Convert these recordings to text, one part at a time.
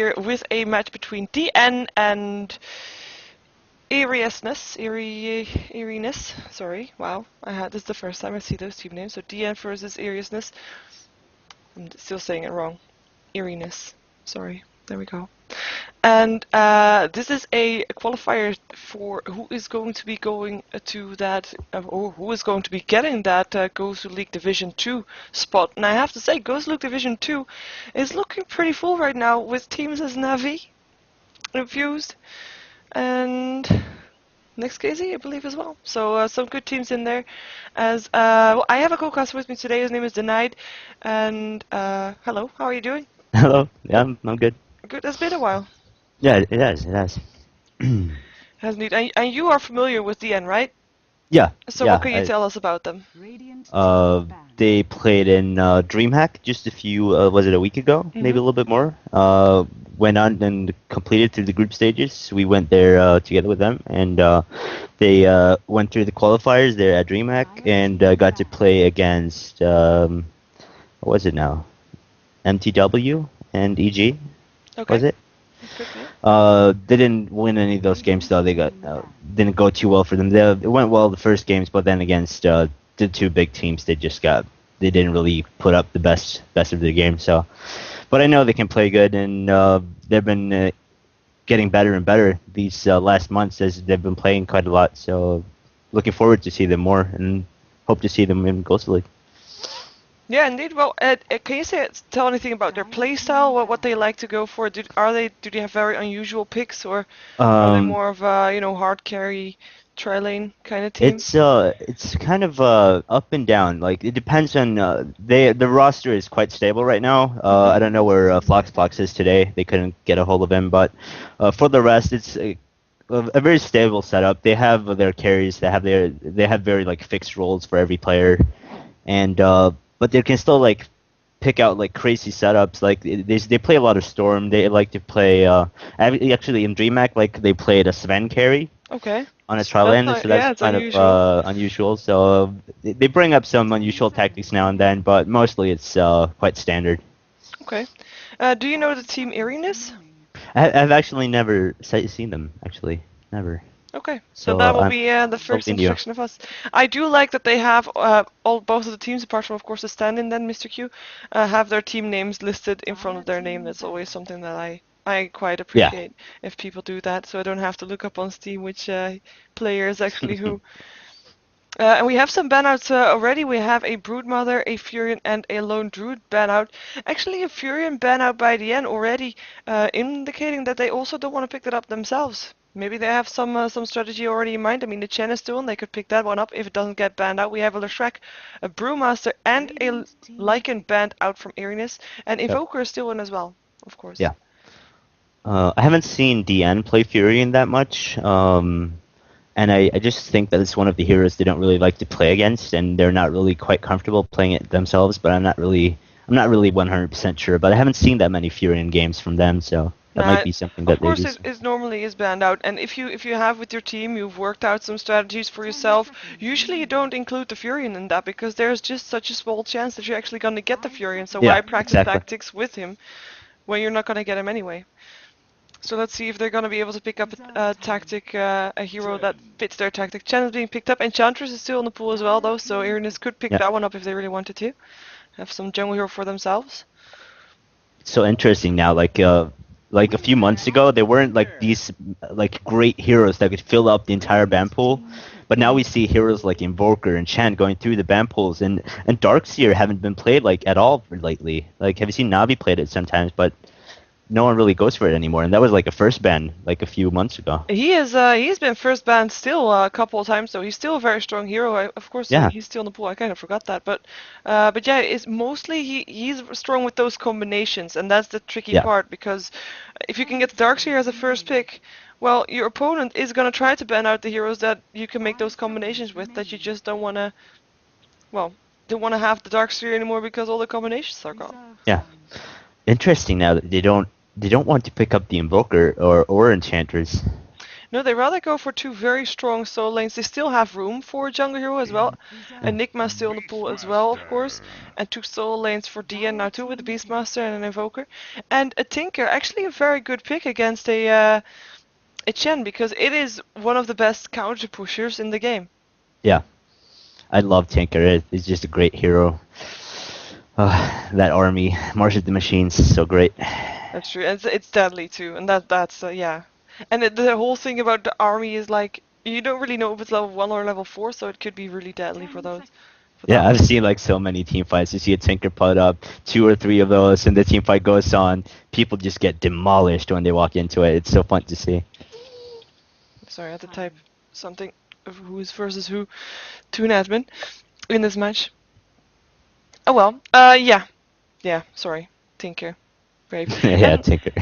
here with a match between DN and eEriness. Sorry, wow. This is the first time I see those team names. So DN versus eEriness. I'm still saying it wrong. eEriness. Sorry. There we go. And this is a qualifier for who is going to be going to that, or who is going to be getting that GosuLeague Division 2 spot. And I have to say, GosuLeague Division 2 is looking pretty full right now with teams as Navi, Infused, and Next KZ, I believe, as well. So some good teams in there. Well, I have a co-caster with me today. His name is Denied. And hello, how are you doing? Hello. Yeah, I'm good. Good. It's been a while. Yeah, it has. It has. Has indeed. And you are familiar with DN, right? Yeah. So yeah, what can you tell us about them? They played in DreamHack just a few, was it a week ago? Maybe a little bit more. Went on and completed through the group stages. We went there together with them, and they went through the qualifiers there at DreamHack and got to play against, what was it now? MTW and EG, Okay. was it? They didn't win any of those games though. They got didn't go too well for them. It went well the first games, but then against the two big teams, they didn't really put up the best of the game. So, but I know they can play good, and they've been getting better and better these last months as they've been playing quite a lot. So, looking forward to see them more, and hope to see them in GosuLeague. Yeah, indeed. Well, can you tell anything about their playstyle? What they like to go for? Do they have very unusual picks, or are they more of a hard carry, tri-lane kind of team? It's kind of up and down. Like it depends on the roster is quite stable right now. I don't know where Flox is today. They couldn't get a hold of him, but for the rest, it's a very stable setup. They have their carries. They have very like fixed roles for every player, and but they can still like pick out like crazy setups. Like they play a lot of Storm. They like to play actually in DreamHack like they played a Sven carry. Okay. On a trial end, so that's kind of unusual. So they bring up some unusual tactics now and then, but mostly it's quite standard. Okay. Do you know the team eEriness? I've actually never seen them. Actually, never. Okay, so that will be the first introduction of us. I do like that they have both of the teams, apart from of course the stand-in, then Mr. Q, have their team names listed in front of their name. That's always something that I quite appreciate if people do that, so I don't have to look up on Steam which player is actually who. And we have some banouts already. We have a Broodmother, a Furion, and a Lone Druid banout. Actually, a Furion banout by the end already, indicating that they also don't want to pick that up themselves. Maybe they have some strategy already in mind. I mean, the Chen is still on. They could pick that one up if it doesn't get banned out. We have a Leshrac, a Brewmaster, and a Lycan banned out from eEriness. And Invoker is still in as well, of course. Yeah. I haven't seen DN play Furion that much. And I just think that it's one of the heroes they don't really like to play against, and they're not really quite comfortable playing it themselves. But I'm not really 100% sure. But I haven't seen that many Furion games from them, so that might be something that they do. Of course, it normally is banned out. And if you have with your team, you've worked out some strategies for yourself. Usually, you don't include the Furion in that because there's just such a small chance that you're actually going to get the Furion. So why practice tactics with him when you're not going to get him anyway? So let's see if they're going to be able to pick up a tactic, a hero that fits their tactic. Chen is being picked up. Enchantress is still in the pool as well, though, so eEriness could pick that one up if they really wanted to. Have some jungle hero for themselves. It's so interesting now, like a few months ago, there weren't like these like great heroes that could fill up the entire ban pool. But now we see heroes like Invoker and Chen going through the ban pools, and Darkseer haven't been played like at all lately. Like, have you seen Navi played it sometimes? But no one really goes for it anymore, and that was like a first ban like a few months ago. He's been first banned still a couple of times, so he's still a very strong hero. Of course, he's still in the pool. I kind of forgot that, but yeah, it's mostly he's strong with those combinations, and that's the tricky part because if you can get Darkseer as a first pick, well, your opponent is gonna try to ban out the heroes that you can make those combinations with that you just don't wanna, don't wanna have the Darkseer anymore because all the combinations are gone. Yeah, interesting now that they don't want to pick up the Invoker or Enchantress. No, they rather go for two very strong solo lanes. They still have room for a jungle hero as well. Enigma still in the pool as well, of course. And two solo lanes for DN now too, with the Beastmaster and an Invoker. And a Tinker, actually a very good pick against a Chen, because it is one of the best counter pushers in the game. Yeah, I love Tinker. It's just a great hero. That army, March of the Machines, so great. That's true. And it's deadly too, and that's yeah. And the whole thing about the army is like you don't really know if it's level 1 or level 4, so it could be really deadly for those. Yeah, I've seen like so many team fights. You see a Tinker put up 2 or 3 of those, and the team fight goes on. People just get demolished when they walk into it. It's so fun to see. Sorry, I had to type something of who's versus who to an admin in this match. Oh well, yeah. Sorry, Tinker, brave. Yeah, Tinker.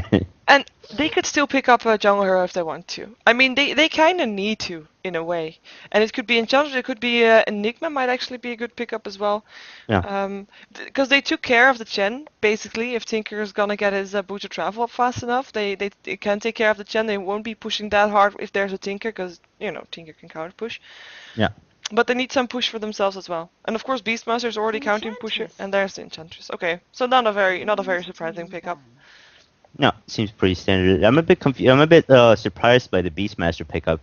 And they could still pick up a jungle hero if they want to. I mean, they kind of need to, in a way. And it could be Enchantress, it could be Enigma might actually be a good pickup as well. Yeah. Because they took care of the Chen, basically. If Tinker is gonna get his boot to travel up fast enough, they can take care of the Chen. They won't be pushing that hard if there's a Tinker, because, you know, Tinker can counter push. Yeah. But they need some push for themselves as well. And of course, Beastmaster is already counting pusher, and there's the Enchantress. Okay, so not a very surprising pickup. No, seems pretty standard. I'm a bit confused. I'm a bit surprised by the Beastmaster pickup.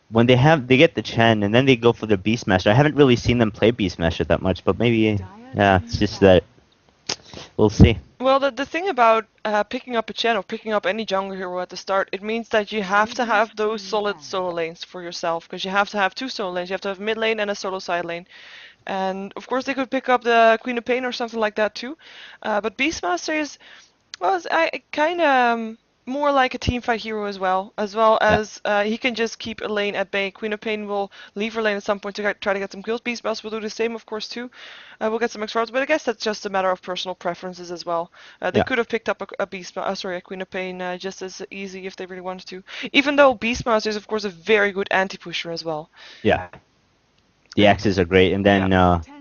When they get the Chen and then they go for the Beastmaster. I haven't really seen them play Beastmaster that much, but maybe it's just that we'll see. Well, the thing about picking up a Chen or picking up any jungle hero at the start, it means that you have to have those solid solo lanes for yourself, because you have to have 2 solo lanes. You have to have mid lane and a solo side lane. And of course they could pick up the Queen of Pain or something like that too. But Beastmaster is, well, I kind of more like a teamfight hero as well as he can just keep a lane at bay. Queen of Pain will leave her lane at some point to try to get some kills. Beastmaster will do the same, of course, too. We'll get some extra rounds, but I guess that's just a matter of personal preferences as well. They could have picked up a Queen of Pain just as easy if they really wanted to. Even though Beastmaster is, of course, a very good anti-pusher as well. Yeah. The axes are great, and then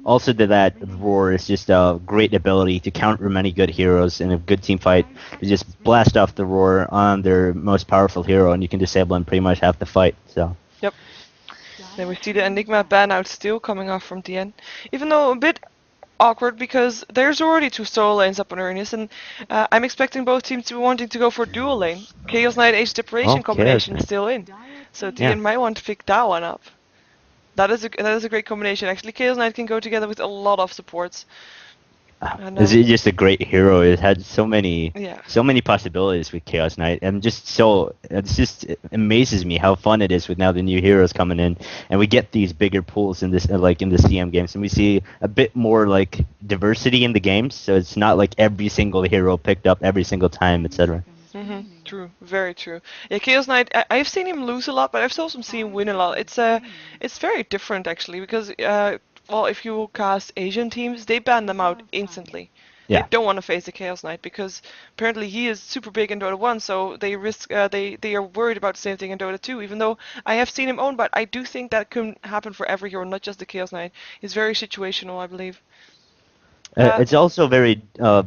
also that roar is just a great ability to counter many good heroes in a good team fight. To just blast off the roar on their most powerful hero, and you can disable him pretty much half the fight. So. Yep. Then we see the Enigma ban out still coming off from DN, even though a bit awkward because there's already 2 solo lanes up on eEriness, and I'm expecting both teams to be wanting to go for dual lane. Chaos Knight Age Deprivation combination is still in, so DN might want to pick that one up. That is a great combination. Actually, Chaos Knight can go together with a lot of supports. This is just a great hero. It had so many possibilities with Chaos Knight, and it amazes me how fun it is with now the new heroes coming in, and we get these bigger pools in this in the CM games, and we see a bit more like diversity in the games. So it's not like every single hero picked up every single time, etc. True, very true. Yeah, Chaos Knight, I've seen him lose a lot, but I've also seen him win a lot. It's very different actually, because well, if you cast Asian teams, they ban them out instantly. Yeah. They don't want to face the Chaos Knight because apparently he is super big in Dota 1, so they risk they are worried about the same thing in Dota 2. Even though I have seen him own, but I do think that can happen for every hero, not just the Chaos Knight. He's very situational, I believe. It's also very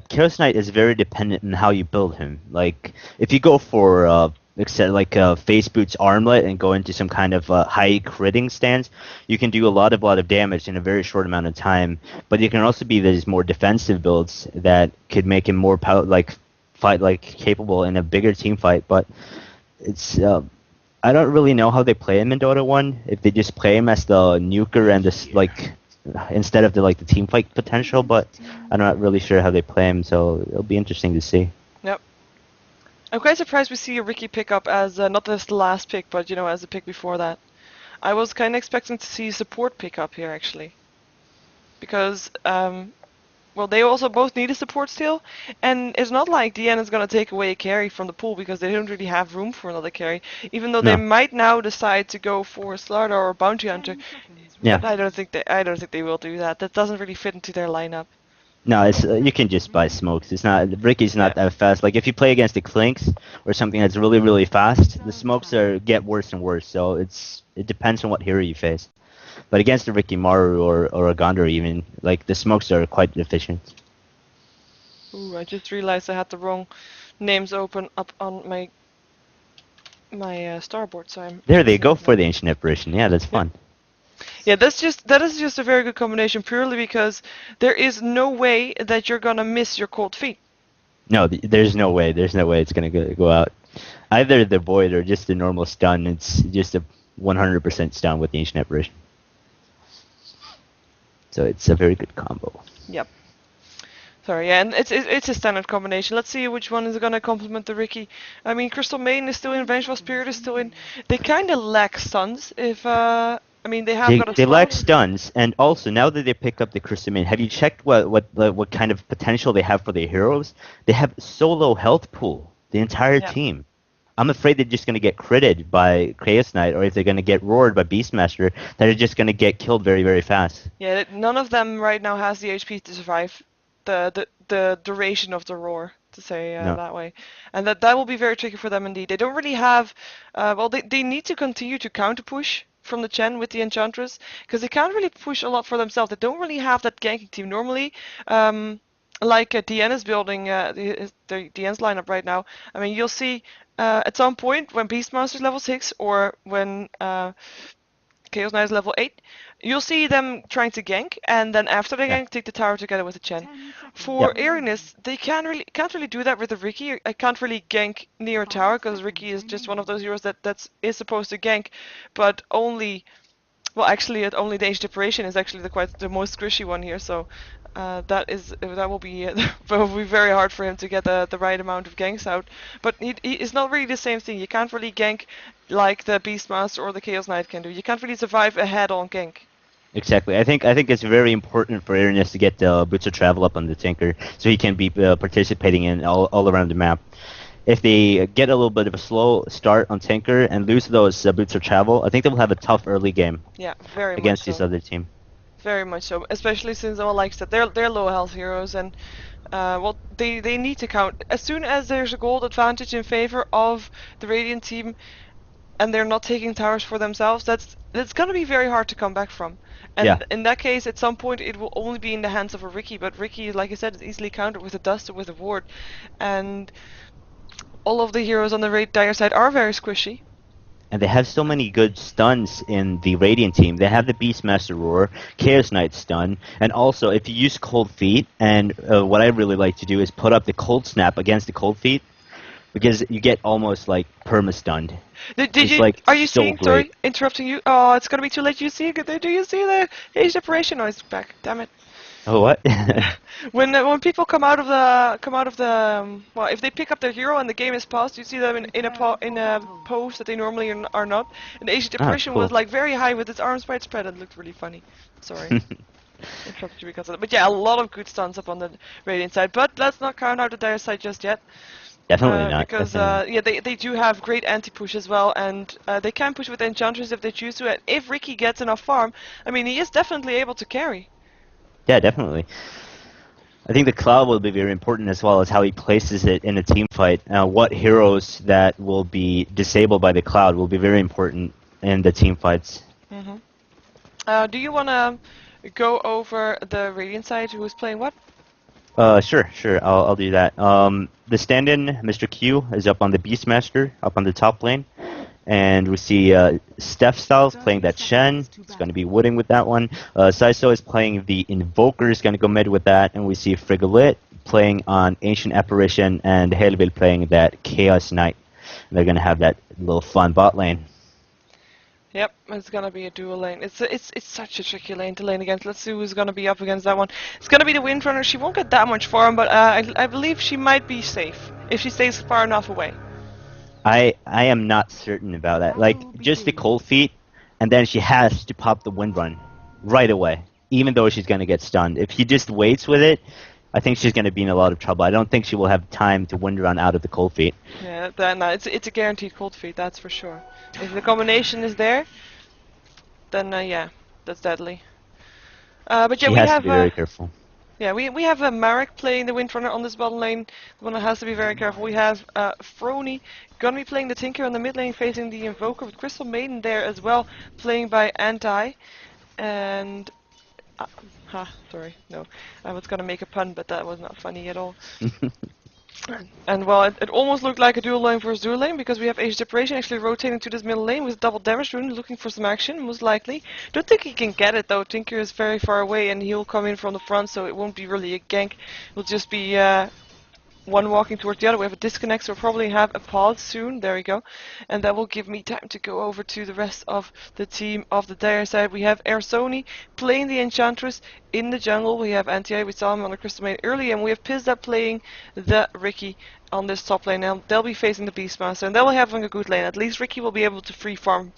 Chaos Knight is very dependent on how you build him. Like if you go for face boots armlet and go into some kind of high critting stance, you can do a lot of damage in a very short amount of time. But you can also be these more defensive builds that could make him more capable in a bigger team fight. But it's I don't really know how they play him in Dota 1. If they just play him as the nuker and this instead of the team fight potential, but I'm not really sure how they play him, so it'll be interesting to see. Yep. I'm quite surprised we see a Ricky pick up as not as the last pick, but as a pick before that. I was kind of expecting to see support pick up here actually, because well, they also both need a support still, and it's not like DN is gonna take away a carry from the pool because they don't really have room for another carry. Even though they might now decide to go for Slardar or Bounty Hunter. Yeah. But I don't think they will do that. That doesn't really fit into their lineup. No, it's you can just buy smokes. It's not Ricky's not that fast. Like if you play against the Clinks or something that's really fast, the smokes get worse and worse. So it depends on what hero you face. But against the Ricky Maru or a Gondor even, like the smokes are quite efficient. Ooh, I just realized I had the wrong names open up on my my starboard, so I'm. There they go for the ancient apparition. Yeah, that's fun. Yeah, that is just a very good combination purely because there is no way that you're gonna miss your cold feet. No, there's no way. There's no way it's gonna go out. Either the void or just the normal stun. It's just a 100% stun with the ancient apparition. So it's a very good combo. Yep. Sorry, yeah, and it's a standard combination. Let's see which one is gonna complement the Ricky. I mean, Crystal Maiden is still in, Vengeful Spirit is still in. They kind of lack stuns. If I mean, they have got a They slow. lack stuns, and also now that they pick up the Crystal Maiden, have you checked what kind of potential they have for their heroes? They have so low health pool, the entire team. I'm afraid they're just going to get critted by Chaos Knight, or if they're going to get roared by Beastmaster, they're just going to get killed very, very fast. Yeah, none of them right now has the HP to survive the duration of the roar, to say that way. And that will be very tricky for them indeed. They don't really have, well, they need to continue to counter push from the Chen with the Enchantress, because they can't really push a lot for themselves. They don't really have that ganking team. Normally, like DN is building the DN's lineup right now, I mean, you'll see at some point when Beastmaster's level 6 or when Chaos Knight is level 8, you'll see them trying to gank, and then after they gank, take the tower together with the Chen. For eEriness, they can't really do that with the Riki. I can't really gank near a tower, because Riki is just one of those heroes that is supposed to gank, but only... Well, actually, only the Ancient Apparition is actually the most squishy one here, so that will be very hard for him to get the right amount of ganks out. But it's not really the same thing. You can't really gank like the Beastmaster or the Chaos Knight can do. You can't really survive a head-on gank. Exactly. I think it's very important for eEriness to get Boots of Travel up on the Tinker, so he can be participating in all around the map. If they get a little bit of a slow start on Tinker and lose those Boots of Travel, I think they will have a tough early game. Yeah, very against much this other team. Very much so, especially since, well, like I said, they're low health heroes, and well, they need to count. As soon as there's a gold advantage in favor of the Radiant team, and they're not taking towers for themselves, that's gonna be very hard to come back from. And in that case, at some point, it will only be in the hands of a Riki. But Riki, like I said, is easily countered with a Dust or with a Ward, and all of the heroes on the dire side are very squishy. And they have so many good stuns in the Radiant team. They have the Beastmaster Roar, Chaos Knight stun, and also if you use Cold Feet, and what I really like to do is put up the Cold Snap against the Cold Feet, because you get almost like perma-stunned. Are you seeing, sorry, interrupting you? Oh, it's gonna be too late. Do you see the Ancient Apparition? Oh, it's back. Damn it. Oh, what? when people come out of the well, if they pick up their hero and the game is paused, you see them in a pose that they normally are not. And the Ancient Apparition was like very high with its arms wide spread. It looked really funny. Sorry. Interrupted you because of that. But yeah, a lot of good stuns up on the Radiant side. But let's not count out the dire side just yet. Definitely not. Because yeah, they do have great anti-push as well, and they can push with Enchantress if they choose to. And if Riki gets enough farm, I mean, he is definitely able to carry. Yeah, definitely. I think the Cloud will be very important as well as how he places it in a team fight. What heroes that will be disabled by the Cloud will be very important in the team fights. Do you want to go over the Radiant side? Who's playing what? Sure. I'll do that. The stand-in, Mr. Q, is up on the Beastmaster, up on the top lane. And we see Steph Styles playing that Shen. It's going to be Wooding with that one. Saiso is playing the Invoker, is going to go mid with that. And we see Frigolit playing on Ancient Apparition, and Helvil playing that Chaos Knight. And they're going to have that little fun bot lane. Yep, it's gonna be a dual lane. It's such a tricky lane to lane against. Let's see who's gonna be up against that one. It's gonna be the Windrunner. She won't get that much farm, but I believe she might be safe if she stays far enough away. I am not certain about that. Like, just the Cold Feet, and then she has to pop the Windrun right away, even though she's gonna get stunned. If she just waits with it, I think she's gonna be in a lot of trouble. I don't think she will have time to Windrun out of the Cold Feet. Yeah, no, it's a guaranteed Cold Feet, that's for sure. If the combination is there, then yeah, that's deadly. But yeah, she has to be very careful. Yeah, we have Marek playing the Windrunner on this bottom lane, the one that has to be very careful. We have Frony gonna be playing the Tinker on the mid lane, facing the Invoker, with Crystal Maiden there as well, playing by Anti. And sorry, no, I was gonna make a pun, but that was not funny at all. And well, it almost looked like a dual lane versus dual lane because we have Age Depression actually rotating to this middle lane with double damage rune, looking for some action, most likely. Don't think he can get it though. Tinker is very far away and he'll come in from the front, so it won't be really a gank. It'll just be one walking towards the other. We have a disconnect, so we'll probably have a pause soon. There we go. And that will give me time to go over to the rest of the team of the dire side. We have Ersoni playing the Enchantress in the jungle. We have Anti-I, we saw him on the Crystal Main early, and we have Pizza playing the Ricky on this top lane. Now they'll be facing the Beastmaster, and they will have a good lane. At least Ricky will be able to free farm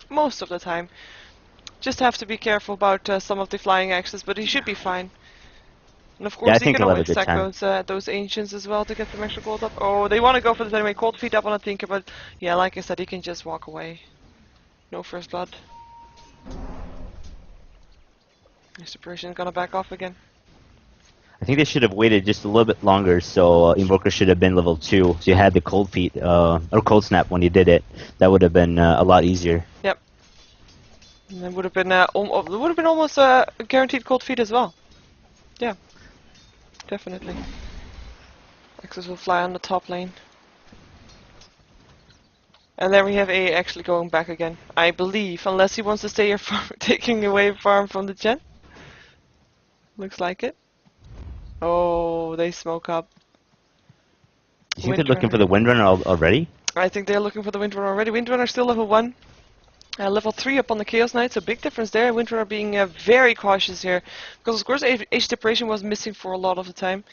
most of the time. Just have to be careful about some of the flying axes, but he should be fine. And of course, he can always stack those ancients as well to get some extra gold up. Oh, they want to go for the anyway. Cold feet up on a Tinker, but yeah, like I said, he can just walk away. No first blood. Separation is gonna back off again. I think they should have waited just a little bit longer, so Invoker should have been level 2. So you had the cold feet or cold snap when you did it. That would have been a lot easier. Yep. And it would have been almost a guaranteed cold feet as well. Yeah. Definitely. Axis will fly on the top lane. And there we have A actually going back again. I believe, unless he wants to stay here taking away farm from the gen. Looks like it. Oh, they smoke up. You think they're looking for the Windrunner already? I think they're looking for the Windrunner already. Windrunner still level 1. Level 3 up on the Chaos Knight, so big difference there. Windrunner being very cautious here. Because of course Age Depression was missing for a lot of the time.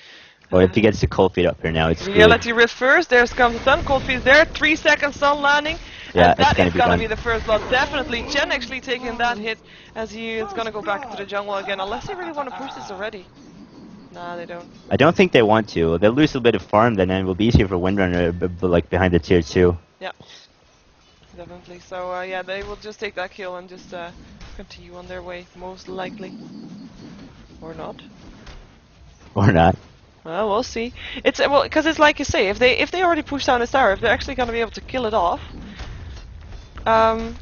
Well, if he gets the cold feet up here now, it's yeah, let's see risk first. There's comes the sun. Cold feet is there. 3 seconds sun landing. Yeah, and that is gonna be the first blood. Definitely. Chen actually taking that hit as he is gonna go back into the jungle again. Unless they really want to push this already. Nah, they don't. I don't think they want to. They'll lose a bit of farm then, and it will be easier for Windrunner, like behind the tier 2. Yeah. Definitely. So yeah, they will just take that kill and just continue on their way, most likely. Or not. Or not. Well, we'll see. It's well, because it's like you say, if they already push down this tower, if they're actually gonna be able to kill it off, and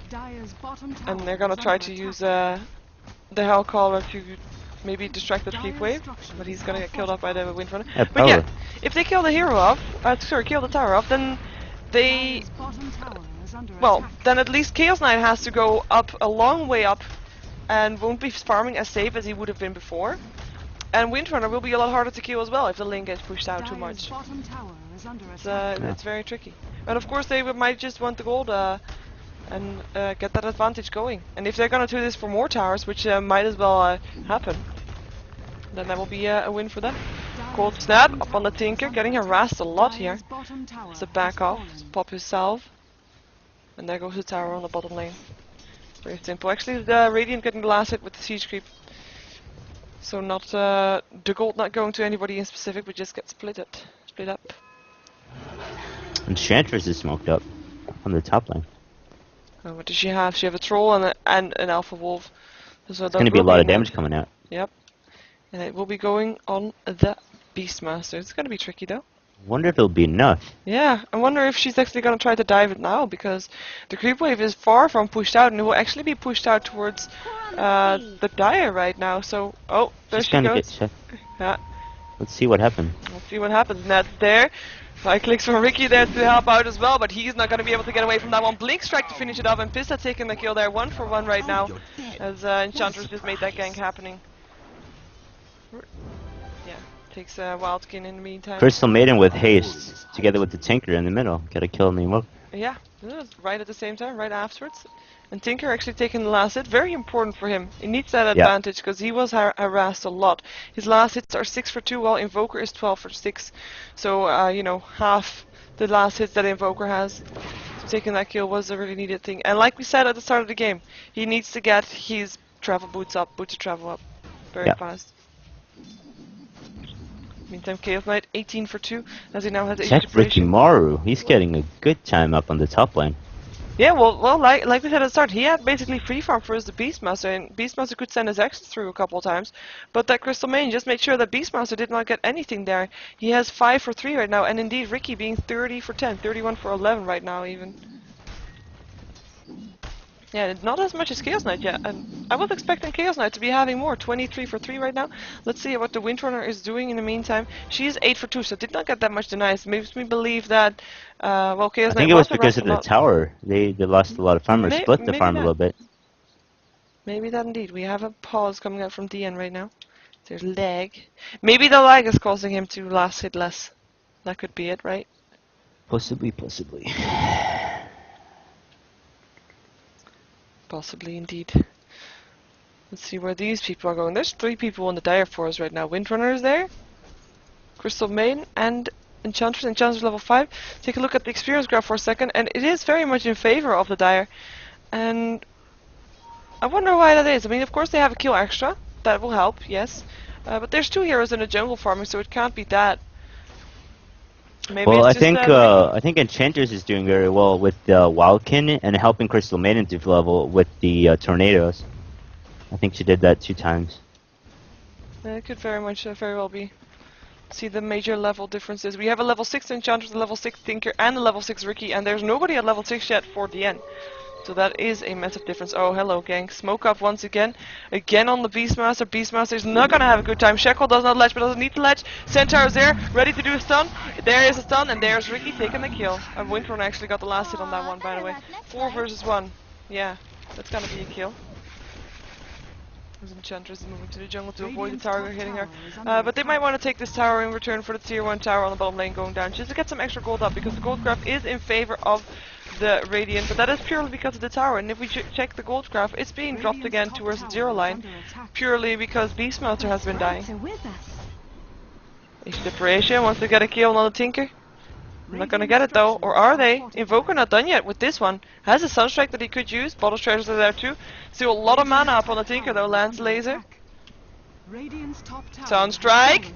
they're gonna try to use the Hellcaller to maybe distract the creep wave, but he's gonna get killed off by the Windrunner. But yeah, if they kill the hero off, kill the tower off, then they. Well, then at least Chaos Knight has to go up a long way up and won't be farming as safe as he would have been before. And Windrunner will be a lot harder to kill as well if the lane gets pushed out too much. It's very tricky. And of course they might just want the gold and get that advantage going. And if they're gonna do this for more towers, which might as well happen, then that will be a win for them. Cold snap up on the Tinker, getting harassed a lot here. So back off, pop his salve. And there goes the tower on the bottom lane. Very simple. Actually, the Radiant getting the last hit with the siege creep. So not the gold not going to anybody in specific, but just get split up. Enchantress is smoked up on the top lane. What does she have? She have a troll and an alpha wolf. So there's going to be a lot of damage coming out. Yep. And it will be going on the Beastmaster. It's going to be tricky though. Wonder if it'll be enough. Yeah, I wonder if she's actually gonna try to dive it now, because the creep wave is far from pushed out, and it will actually be pushed out towards the Dire right now. So, oh, there she goes. Yeah. Let's see what happens. Let's see what happens. That's there. 5 clicks from Ricky there to help out as well, but he's not gonna be able to get away from that one. Blink strike to finish it off, and Pista taking the kill there, 1-for-1 right now, as Enchantress just made that gank happening. Takes a wild skin in the meantime. Crystal Maiden with haste, together with the Tinker in the middle. Gotta kill the Invoker. Yeah, right at the same time, right afterwards. And Tinker actually taking the last hit. Very important for him. He needs that advantage, because he was harassed a lot. His last hits are 6-for-2, while Invoker is 12-for-6. So, you know, half the last hits that Invoker has. So taking that kill was a really needed thing. And like we said at the start of the game, he needs to get his travel boots up, boots to travel up very fast. Meantime, Chaos Knight 18-for-2, as he now has 8 Check Ricky Maru. He's getting a good time up on the top lane. Yeah, well, like we said at the start, he had basically free farm for the Beastmaster, and Beastmaster could send his X's through a couple of times, but that Crystal Main just made sure that Beastmaster did not get anything there. He has 5-for-3 right now, and indeed Ricky being 30-for-10, 31-for-11 right now even. Yeah, not as much as Chaos Knight yet, and I was expecting Chaos Knight to be having more. 23 for 3 right now. Let's see what the Windrunner is doing in the meantime. She is 8 for 2, so did not get that much denies. Makes me believe that, well, Chaos I Knight think it was was because harassed of a the lot. tower. They lost a lot of farm, or split the Maybe farm a that. little bit. Maybe that indeed. We have a pause coming out from DN right now. There's lag. Maybe the lag is causing him to last hit less. That could be it, right? Possibly. Possibly indeed. Let's see where these people are going. There's 3 people on the Dire for us right now. Windrunner is there, Crystal Maiden, and Enchantress. Enchantress level 5. Take a look at the experience graph for a second, and it is very much in favor of the Dire. And I wonder why that is. I mean, of course they have a kill extra. That will help, yes. But there's 2 heroes in the jungle farming, so it can't be that. Maybe Well, it's just I think Enchantress is doing very well with the Wildkin and helping Crystal Maiden to level with the tornadoes. I think she did that 2 times. It could very well be. See the major level differences. We have a level 6 Enchantress, a level 6 Tinker, and a level 6 Ricky, and there's nobody at level 6 yet for the end. So that is a massive difference. Oh, hello, gang. Smoke up once again. Again on the Beastmaster. Beastmaster is not going to have a good time. Shekel does not ledge, but doesn't need to ledge. Centaur is there, ready to do a stun. There is a stun, and there's Ricky taking the kill. And Windrunner actually got the last hit on that one, by the way. 4 versus 1. Yeah, that's going to be a kill. Enchantress is moving to the jungle to avoid the tower hitting her. But they might want to take this tower in return for the tier 1 tower on the bottom lane going down, just to get some extra gold up, because the gold graph is in favor of the Radiant, but that is purely because of the tower. And if we check the gold graph, it's being dropped again towards the 0 line, purely because Beastmaster has been dying. Desperation wants to get a kill on the Tinker. I'm not gonna get it though, or are they? Invoker not done yet with this one. Has a Sunstrike that he could use. Bottle Treasures are there too. Still a lot of mana up on the Tinker though. Lance Laser. Sunstrike.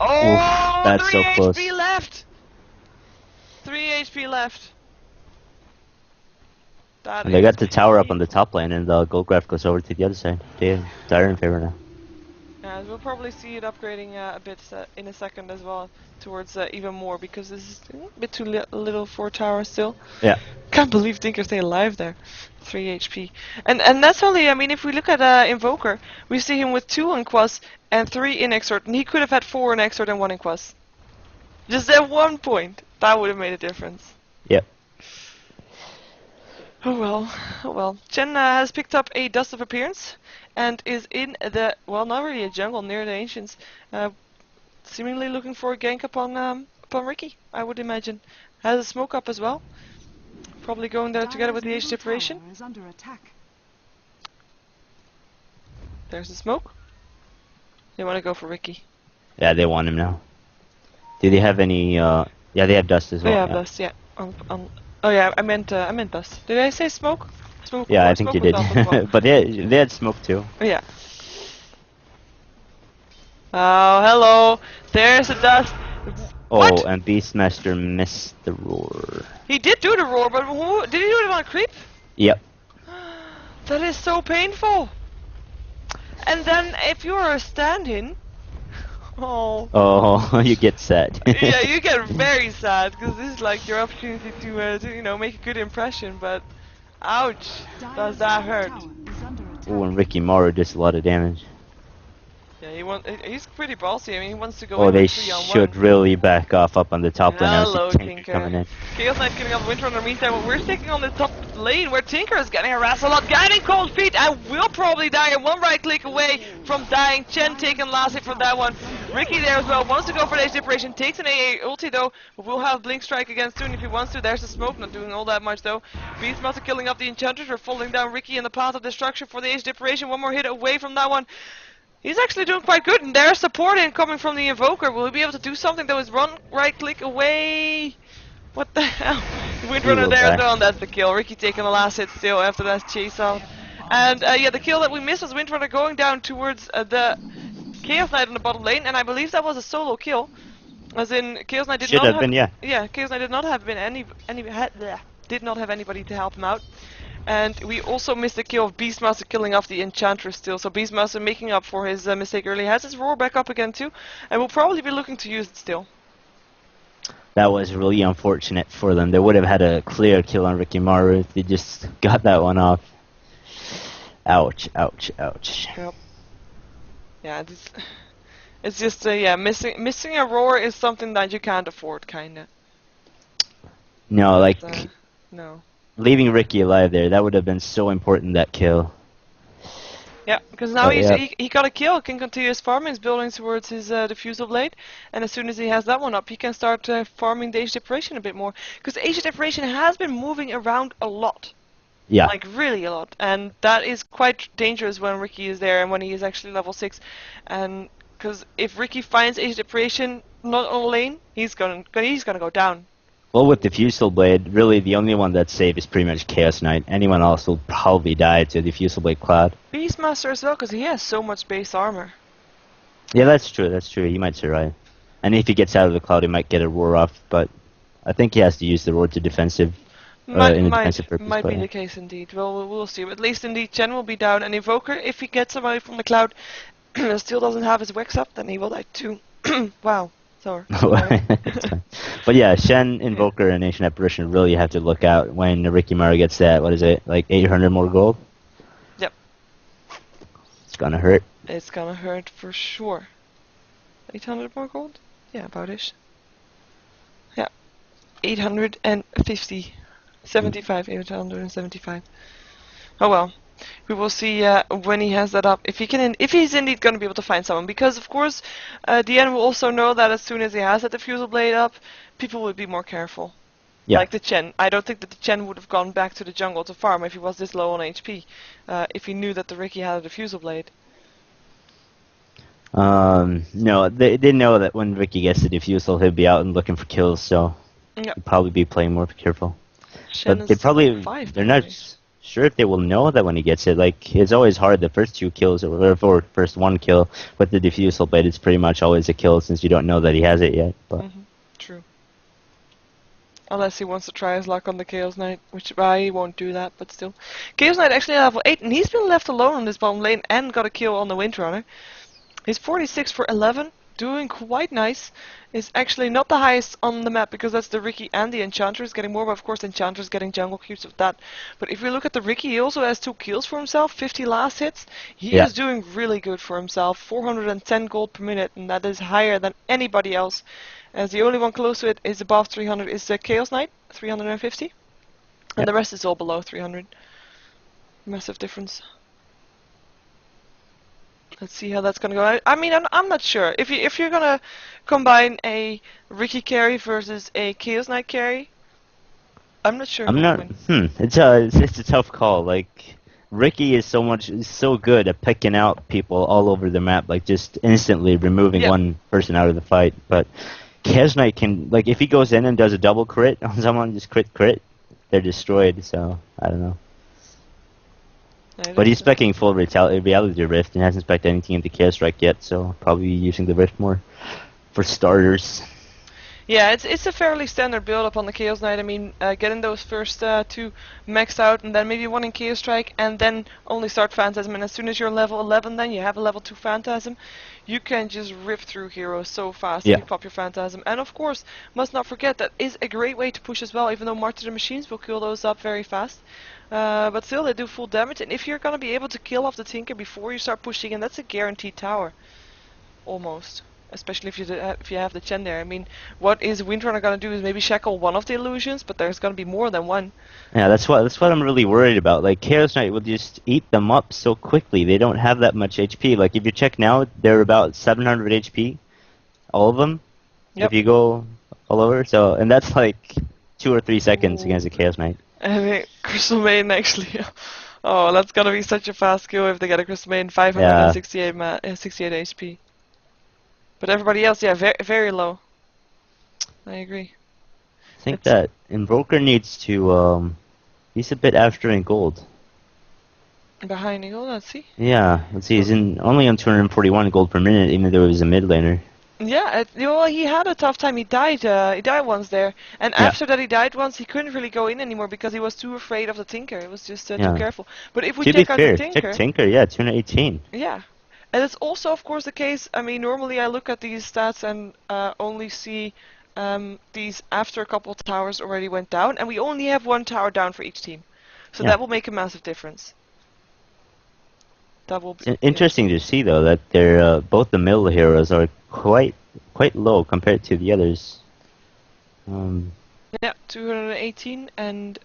Oh, oof, that's 3 so close. HP left. 3 HP left. And they got the tower up on the top lane, and the gold graph goes over to the other side. They're in favor now. We'll probably see it upgrading a bit in a second as well, towards even more, because this is a bit too little for tower still. Yeah. Can't believe Tinker stay alive there. 3 HP. And that's only, I mean, if we look at Invoker, we see him with 2 in Quas and 3 in Exort, and he could have had 4 in Exort and 1 in Quas. Just at 1 point. That would have made a difference. Yep. Oh well. Chen has picked up a Dust of Appearance and is in the, well, not really a jungle, near the Ancients, seemingly looking for a gank upon Ricky, I would imagine. Has a smoke up as well. Probably going there together with the Age Separation. There's the smoke. They want to go for Ricky. Yeah, they want him now. Do they have any, yeah, they have Dust as well. They have Dust, yeah. Oh yeah, I meant Dust. Did I say smoke? Smoke. Yeah, I think you did. But they had smoke too. Yeah. Oh, hello. There's a Dust. Oh, What? and Beastmaster missed the roar. He did do the roar, but did he do it on a creep? Yep. That is so painful. And then if you are a stand-in, oh, you get sad. yeah, you get very sad, because this is like your opportunity to you know, make a good impression. But ouch, does that hurt? Oh, and Ricky Morrow does a lot of damage. Yeah, he's pretty bossy. I mean, he wants to go. Oh, in they with 3 on 1. should really back off up on the top lane. Hello, Tinker. Coming in. Chaos Knight getting up Windrunner. Meantime, but we're sticking on the top lane where Tinker is getting harassed a lot, getting cold feet, and will probably die. And 1 right click away from dying. Chen taking last hit from that one. Ricky there as well wants to go for the Age Separation. Takes an AA ulti though. But will have Blink Strike again soon if he wants to. There's the smoke, not doing all that much though. Beastmaster killing up the Enchantress. We're falling down Ricky in the path of destruction for the Age Separation. 1 more hit away from that one. He's actually doing quite good, and there's support in coming from the Invoker. Will he be able to do something that was right click away? What the hell? Windrunner there as well, and that's the kill. Ricky taking the last hit still after that chase out. And yeah, the kill that we missed was Windrunner going down towards the Chaos Knight on the bottom lane, and I believe that was a solo kill. As in, Chaos Knight did not have been, yeah. Yeah, Chaos Knight did not have did not have anybody to help him out. And we also missed the kill of Beastmaster killing off the Enchantress still. So Beastmaster making up for his mistake early. Has his roar back up again too. And will probably be looking to use it still. That was really unfortunate for them. They would have had a clear kill on Ricky Maru if they just got that one off. Ouch, ouch, ouch. Yep. Yeah, it's just yeah, missing a roar is something that you can't afford, kinda. No, But, like, no. leaving Ricky alive there, that would have been so important, that kill. Yeah, because now But yeah, he got a kill, can continue his farming, he's building towards his diffusal blade, and as soon as he has that one up, he can start farming the age deprivation a bit more. Because age deprivation has been moving around a lot. yeah. Like, really a lot. And that is quite dangerous when Ricky is there and when he is actually level 6. And because if Ricky finds age deprivation not on lane, he's gonna go down. Well, with Diffusal Blade, really the only one that's safe is pretty much Chaos Knight. Anyone else will probably die to Diffusal Blade Cloud. Beastmaster as well, because he has so much base armor. Yeah, that's true, that's true. He might survive. And if he gets out of the cloud, he might get a roar off, but I think he has to use the roar to defensive, in a defensive purpose. Might be the case indeed. Well, we'll see. But at least indeed, Chen will be down, and Invoker, if he gets away from the cloud, still doesn't have his Wex up, then he will die too. Wow. Sorry. But yeah, Shen, Invoker, and Ancient Apparition really have to look out when Ricky Mara gets that, what is it, like 800 more gold? Yep. It's gonna hurt. It's gonna hurt for sure. 800 more gold? Yeah, about-ish. Yeah. 850. 75, 875. Oh well. We will see when he has that up, if he's indeed going to be able to find someone. Because of course, DN will also know that as soon as he has that diffusal blade up, people will be more careful. Yeah. Like the Chen. I don't think that the Chen would have gone back to the jungle to farm if he was this low on HP. If he knew that the Ricky had a diffusal blade. No, they know that when Ricky gets the diffusal, he'll be out and looking for kills, so Yep. he'll probably be playing more careful. Shen But they're not sure if they will know that when he gets it. Like, it's always hard, the first 2 kills, or first 1 kill with the diffusal blade, it's pretty much always a kill since you don't know that he has it yet. But True. Unless he wants to try his luck on the Chaos Knight, which I won't do that, but still. Chaos Knight actually level 8, and he's been left alone on this bottom lane and got a kill on the Windrunner. He's 46 for 11, doing quite nice. Is actually not the highest on the map because that's the Ricky and the Enchantress getting more, but of course the Enchantress getting jungle creeps with that. But if we look at the Ricky, he also has 2 kills for himself, 50 last hits. He is doing really good for himself, 410 gold per minute, and that is higher than anybody else. As the only one close to it is above 300 is the Chaos Knight, 350. And the rest is all below 300. Massive difference. Let's see how that's gonna go. I mean, I'm not sure. If you're gonna combine a Ricky carry versus a Chaos Knight carry, I'm not sure. I'm not. It's a tough call. Like, Ricky is so good at picking out people all over the map, like just instantly removing one person out of the fight. But Chaos Knight can, like, if he goes in and does a double crit on someone, just crit, they're destroyed. So I don't know. But he's specking full Reality Rift and hasn't specced anything into Chaos Strike yet, so probably using the Rift more for starters. Yeah, it's a fairly standard build up on the Chaos Knight. I mean, getting those first 2 maxed out, and then maybe 1 in Chaos Strike, and then only start Phantasm. And as soon as you're level 11, then you have a level 2 Phantasm. You can just rip through heroes so fast if you pop your Phantasm. And of course, must not forget that is a great way to push as well, even though Martyr the Machines will kill those up very fast. But still, they do full damage, and if you're gonna be able to kill off the Tinker before you start pushing in, that's a guaranteed tower. Almost. Especially if you have the Chen there. I mean, what is Windrunner gonna do is maybe shackle one of the illusions, but there's gonna be more than one. Yeah, that's what I'm really worried about. Like, Chaos Knight will just eat them up so quickly. They don't have that much HP. Like, if you check now, they're about 700 HP, all of them. If you go all over, so, and that's like 2 or 3 seconds against a Chaos Knight. And Crystal Maiden actually. Oh, that's gonna be such a fast kill if they get a Crystal Maiden, 568 68 HP. But everybody else, very, very low. I agree. I think that Invoker needs to, he's a bit after in gold. Behind in gold, let's see. Yeah, let's see, he's only on 241 gold per minute, even though he was a mid laner. Yeah, well, he had a tough time. He died once there, and after that he died once. He couldn't really go in anymore because he was too afraid of the Tinker. He was just too careful. But if we check out the Tinker, check Tinker, yeah, 218. Yeah, and it's also, of course, the case. I mean, normally I look at these stats and only see these after a couple of towers already went down, and we only have 1 tower down for each team, so that will make a massive difference. That will be It's interesting to see though that they're both the middle heroes are quite low compared to the others. Yeah, 218 and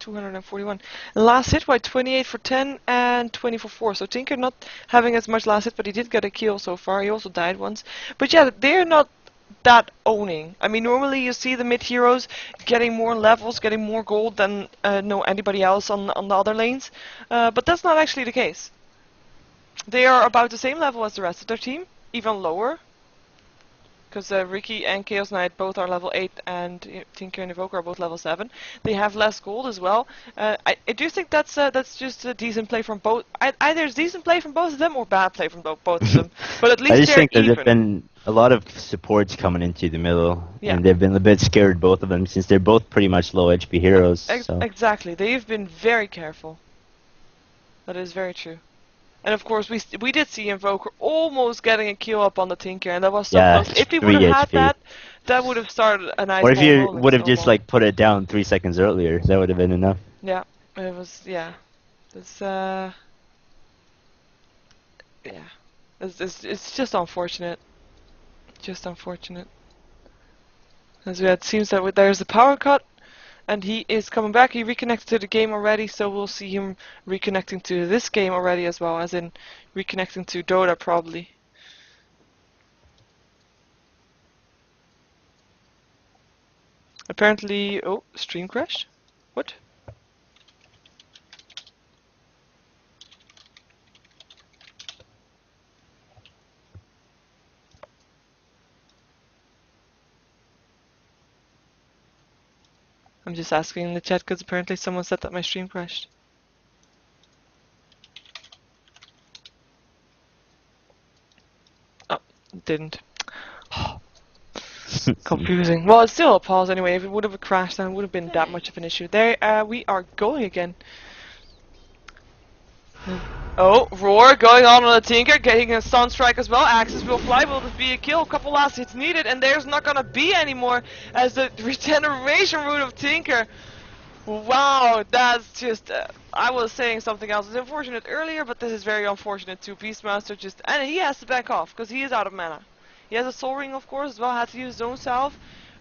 241. Last hit by 28 for 10 and 20 for 4. So Tinker not having as much last hit, but he did get a kill so far. He also died once. But yeah, they're not that owning. I mean, normally you see the mid heroes getting more levels, getting more gold than anybody else on the other lanes. But that's not actually the case. They are about the same level as the rest of their team, even lower. Because Ricky and Chaos Knight both are level 8 and Tinker and Evoker are both level 7. They have less gold as well. I do think that's just a decent play from both. Either it's decent play from both of them or bad play from both of them. But at least I just think that even. there've been a lot of supports coming into the middle, Yeah. and they've been a bit scared, both of them, since they're both pretty much low HP heroes. So. Exactly. They've been very careful. That is very true. And of course, we did see Invoker almost getting a kill up on the Tinker, and that was so close. If he would have had that, that would have started a nice. Or if you would have just like put it down 3 seconds earlier, that would have been enough. Yeah, it was. Yeah, it's yeah, it's just unfortunate. Just unfortunate. As it seems that there's a power cut. And he is coming back. He reconnected to the game already, so we'll see him reconnecting to this game already as well, as in reconnecting to Dota probably. Apparently, oh, stream crashed? What? I'm just asking in the chat because apparently someone said that my stream crashed. Oh, it didn't. Confusing. Well, it's still a pause anyway. If it would have crashed, then it would have been that much of an issue. There, we are going again. Oh, Roar going on the Tinker, getting a stun strike as well. Axis will fly, will this be a kill? Couple last hits needed, and there's not gonna be anymore as the regeneration route of Tinker. Wow, that's just. I was saying something else. It's unfortunate earlier, but this is very unfortunate too. Beastmaster just. And he has to back off because he is out of mana. He has a soul ring, of course, as well, had to use his own salve,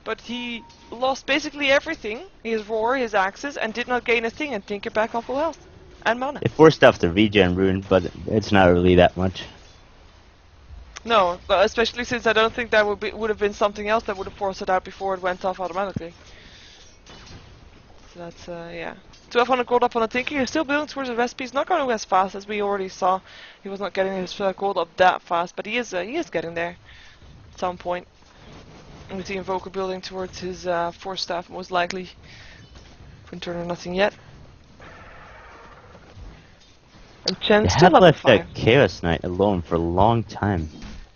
but he lost basically everything. His Roar, his Axis, and did not gain a thing, and Tinker back on full health. And mana. They forced off the regen rune, but it's not really that much. No, especially since I don't think that would have been something else that would have forced it out before it went off automatically. So that's, yeah. 1200 gold up on the Tinker. He's still building towards the recipe. He's not going as fast as we already saw. He was not getting his gold up that fast, but he is getting there at some point. And we see Invoker building towards his Force Staff, most likely. Quinturner, nothing yet. And Chen still have left 5. that Chaos Knight alone for a long time.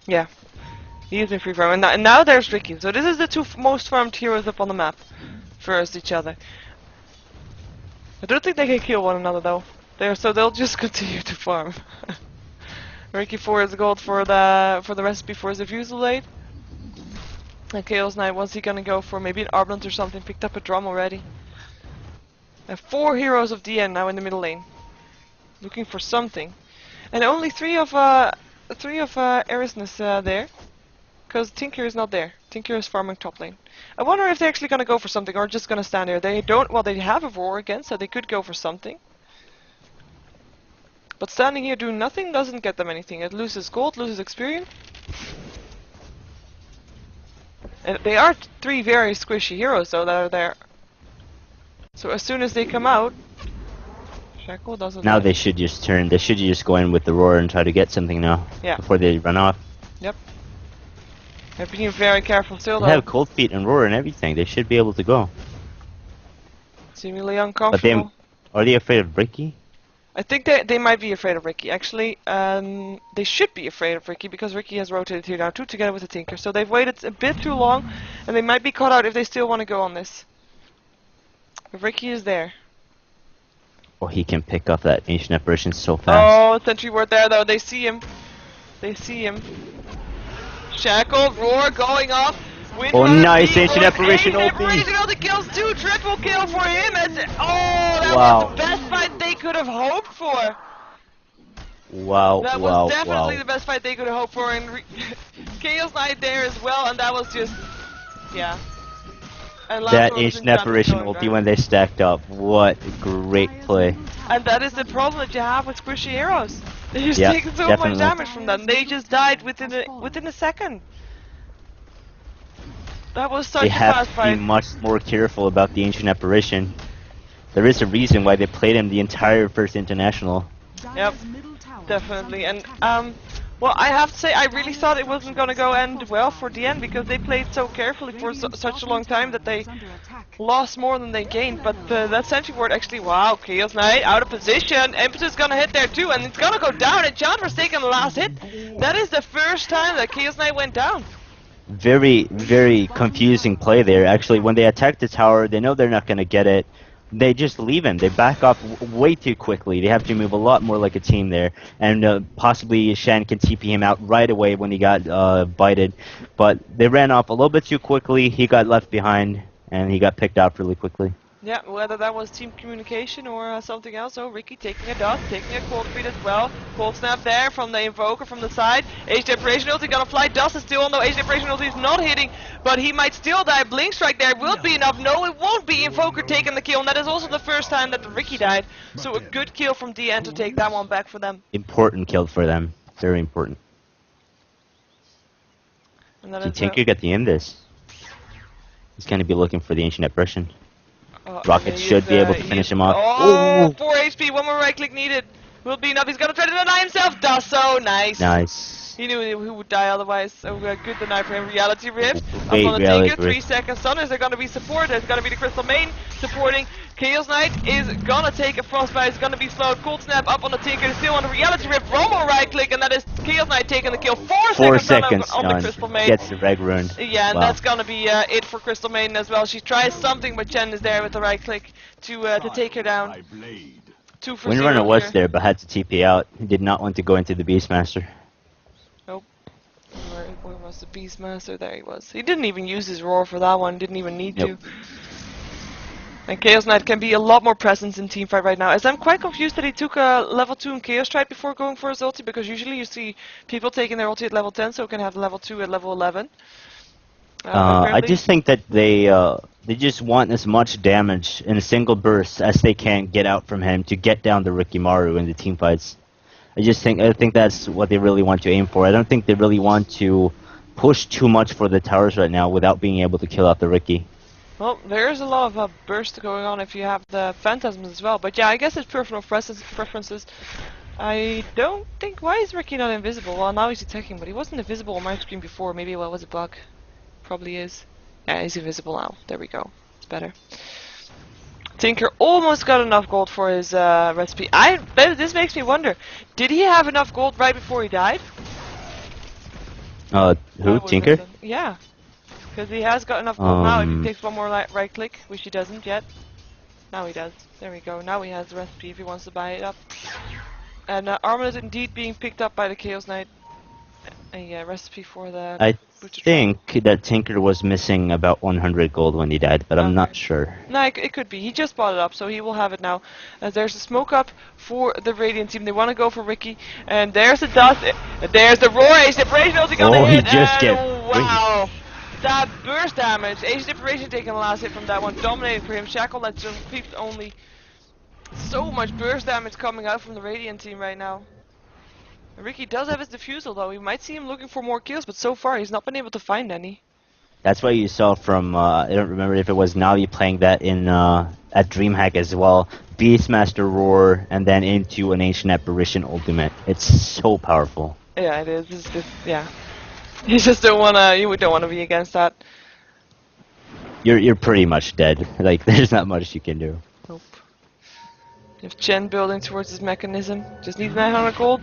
Yeah, he has been free farm, and now there's Ricky. So this is the two most farmed heroes up on the map versus each other. I don't think they can kill one another though. So they'll just continue to farm. Ricky 4 is gold for the recipe for his diffusal blade. And Chaos Knight, what's he gonna go for? Maybe an Arblant or something. Picked up a drum already. And 4 heroes of DN now in the middle lane. Looking for something, and only 3 of eEriness there, because Tinker is not there. Tinker is farming top lane. I wonder if they're actually gonna go for something or just gonna stand there. They don't. Well, they have a Roar again, so they could go for something. But standing here doing nothing doesn't get them anything. It loses gold, loses experience, and they are 3 very squishy heroes though that are there. So as soon as they come out. Now they should just turn. They should just go in with the Roar and try to get something now. Yeah. Before they run off. Yep. They're being very careful still though. They have cold feet and Roar and everything. They should be able to go. Seemingly uncomfortable. But are they afraid of Ricky? I think they might be afraid of Ricky. Actually, they should be afraid of Ricky because Ricky has rotated here now too together with the Tinker. So they've waited a bit too long, and they might be caught out if they still want to go on this. But Ricky is there. Oh, he can pick up that ancient apparition so fast. Oh, sentry ward there though. They see him. They see him. Shackled, Roar going off. Oh, nice ancient apparition OP. OP. The kills too. Triple kill for him. That was the best fight they could have hoped for. Wow, That wow, was definitely wow. the best fight they could hope for, and Chaos Knight there as well, and that was just, yeah. And last That one was ancient apparition Enchantress ulti when they stacked up. What a great play. And that is the problem that you have with squishy heroes. They're just Yeah, taking so much definitely. damage from them. They just died within a second. That was such They a have fast to be fight. much more careful about the ancient apparition. There is a reason why they played him the entire first international. Yep, definitely. And well, I have to say, I really thought it wasn't gonna go end well for the end because they played so carefully for such a long time that they lost more than they gained. But that sentry ward actually, wow, Chaos Knight out of position. Impetus is gonna hit there too, and it's gonna go down. And Enchantress taking the last hit. That is the first time that Chaos Knight went down. Very, very confusing play there. Actually, when they attack the tower, they know they're not going to get it. They just leave him. They back off way too quickly. They have to move a lot more like a team there. And possibly Shen can TP him out right away when he got bited. But they ran off a little bit too quickly. He got left behind, and he got picked out really quickly. Yeah, whether that was team communication or something else. Oh, Ricky taking a dot, taking a cold feed as well. Cold snap there from the Invoker from the side. Age Deprivation ulti gonna fly. Dust is still on though. Age Deprivation ulti is not hitting, but he might still die. Blink Strike there will be enough. No, it won't be. Invoker taking the kill, and that is also the first time that Ricky died. So a good kill from DN to take that one back for them. Important kill for them. Very important. And that Can is Tinker get the end this? He's going to be looking for the ancient apparition. Rocket should be able to finish him off. Oh, 4 HP, one more right click needed. Will be enough. He's gonna try to deny himself. Does so. Nice. Nice. He knew he would die otherwise. So good deny for him. Reality Rift. Wait, Up on the Reality Tinker. 3 seconds. Stunners are gonna be support. There's gonna be the Crystal Main supporting. Chaos Knight is gonna take a Frostbite. It's gonna be slowed. Cold Snap up on the Tinker. Still on the Reality Rift. Romo right click, and that is Chaos Knight taking the kill. 4 seconds on the Crystal Main. Gets the Reg Rune. Yeah, and wow. that's gonna be it for Crystal Maiden as well. She tries something, but Chen is there with the right click to take her down. 2 for 0 Windrunner was here. there, but had to TP out. He did not want to go into the Beastmaster. Nope. Where was the Beastmaster? There he was. He didn't even use his roar for that one. Didn't even need to. And Chaos Knight can be a lot more presence in teamfight right now. As I'm quite confused that he took a level 2 in Chaos Strike before going for his ulti, because usually you see people taking their ulti at level 10, so can have level 2 at level 11. I just think that they just want as much damage in a single burst as they can get out from him to get down the Rikimaru in the team fights. I think that's what they really want to aim for. I don't think they really want to push too much for the towers right now without being able to kill out the Riki. Well, there's a lot of burst going on if you have the Phantasms as well. But yeah, I guess it's personal preferences. I don't think... Why is Ricky not invisible? Well, now he's attacking, but he wasn't invisible on my screen before. Maybe, what was it, bug? Probably is. Yeah, he's invisible now. There we go. It's better. Tinker almost got enough gold for his recipe. This makes me wonder. Did he have enough gold right before he died? Who? Tinker? Yeah. Because he has got enough gold now if he takes one more right click, which he doesn't yet. Now he does. There we go. Now he has the recipe if he wants to buy it up. And armor is indeed being picked up by the Chaos Knight. A recipe for the... I think that Tinker was missing about 100 gold when he died, but I'm not sure. No, it could be. He just bought it up, so he will have it now. There's a smoke up for the Radiant team. They want to go for Ricky. And there's the dust. There's the roar. Ace Deprivation ulti gonna hit. Wow. That burst damage. Ace Deprivation taking the last hit from that one. Dominating for him. Shackle that's just creeped only. So much burst damage coming out from the Radiant team right now. Ricky does have his defusal though. We might see him looking for more kills, but so far he's not been able to find any. That's what you saw from, I don't remember if it was Navi playing that in at DreamHack as well. Beastmaster Roar, and then into an Ancient Apparition Ultimate. It's so powerful. Yeah, it is. It's just, yeah. You just don't wanna, you don't wanna be against that. You're pretty much dead. Like, there's not much you can do. Nope. If Chen building towards his mechanism, just needs 900 gold.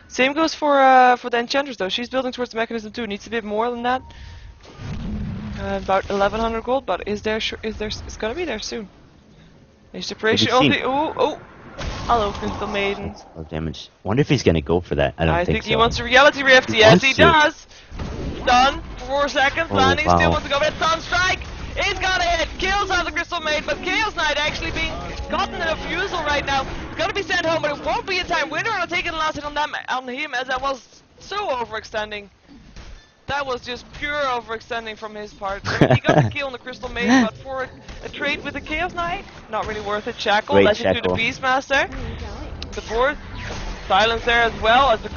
Same goes for the Enchantress though. She's building towards the mechanism too. Needs a bit more than that. About 1100 gold, but it's gonna be there soon. Age Deprivation ulti. Oh! Hello, Crystal Maiden. Oh, damage. Wonder if he's gonna go for that. I don't think so. He wants a Reality Rift. Yes, he does. Stun. 4 seconds. Landing. Still wants to go for it. Stun strike. It's gonna hit. Kills out the Crystal Maiden, but Chaos Knight actually being gotten in a fusel right now. gonna be sent home, but it won't be in time. Windrunner taking the last hit on him, as that was so overextending. That was just pure overextending from his part. I mean, he got the kill on the Crystal Maiden, but for a trade with the Chaos Knight, not really worth it. Shackle, lets it to the Beastmaster. The board, silence there as well, as the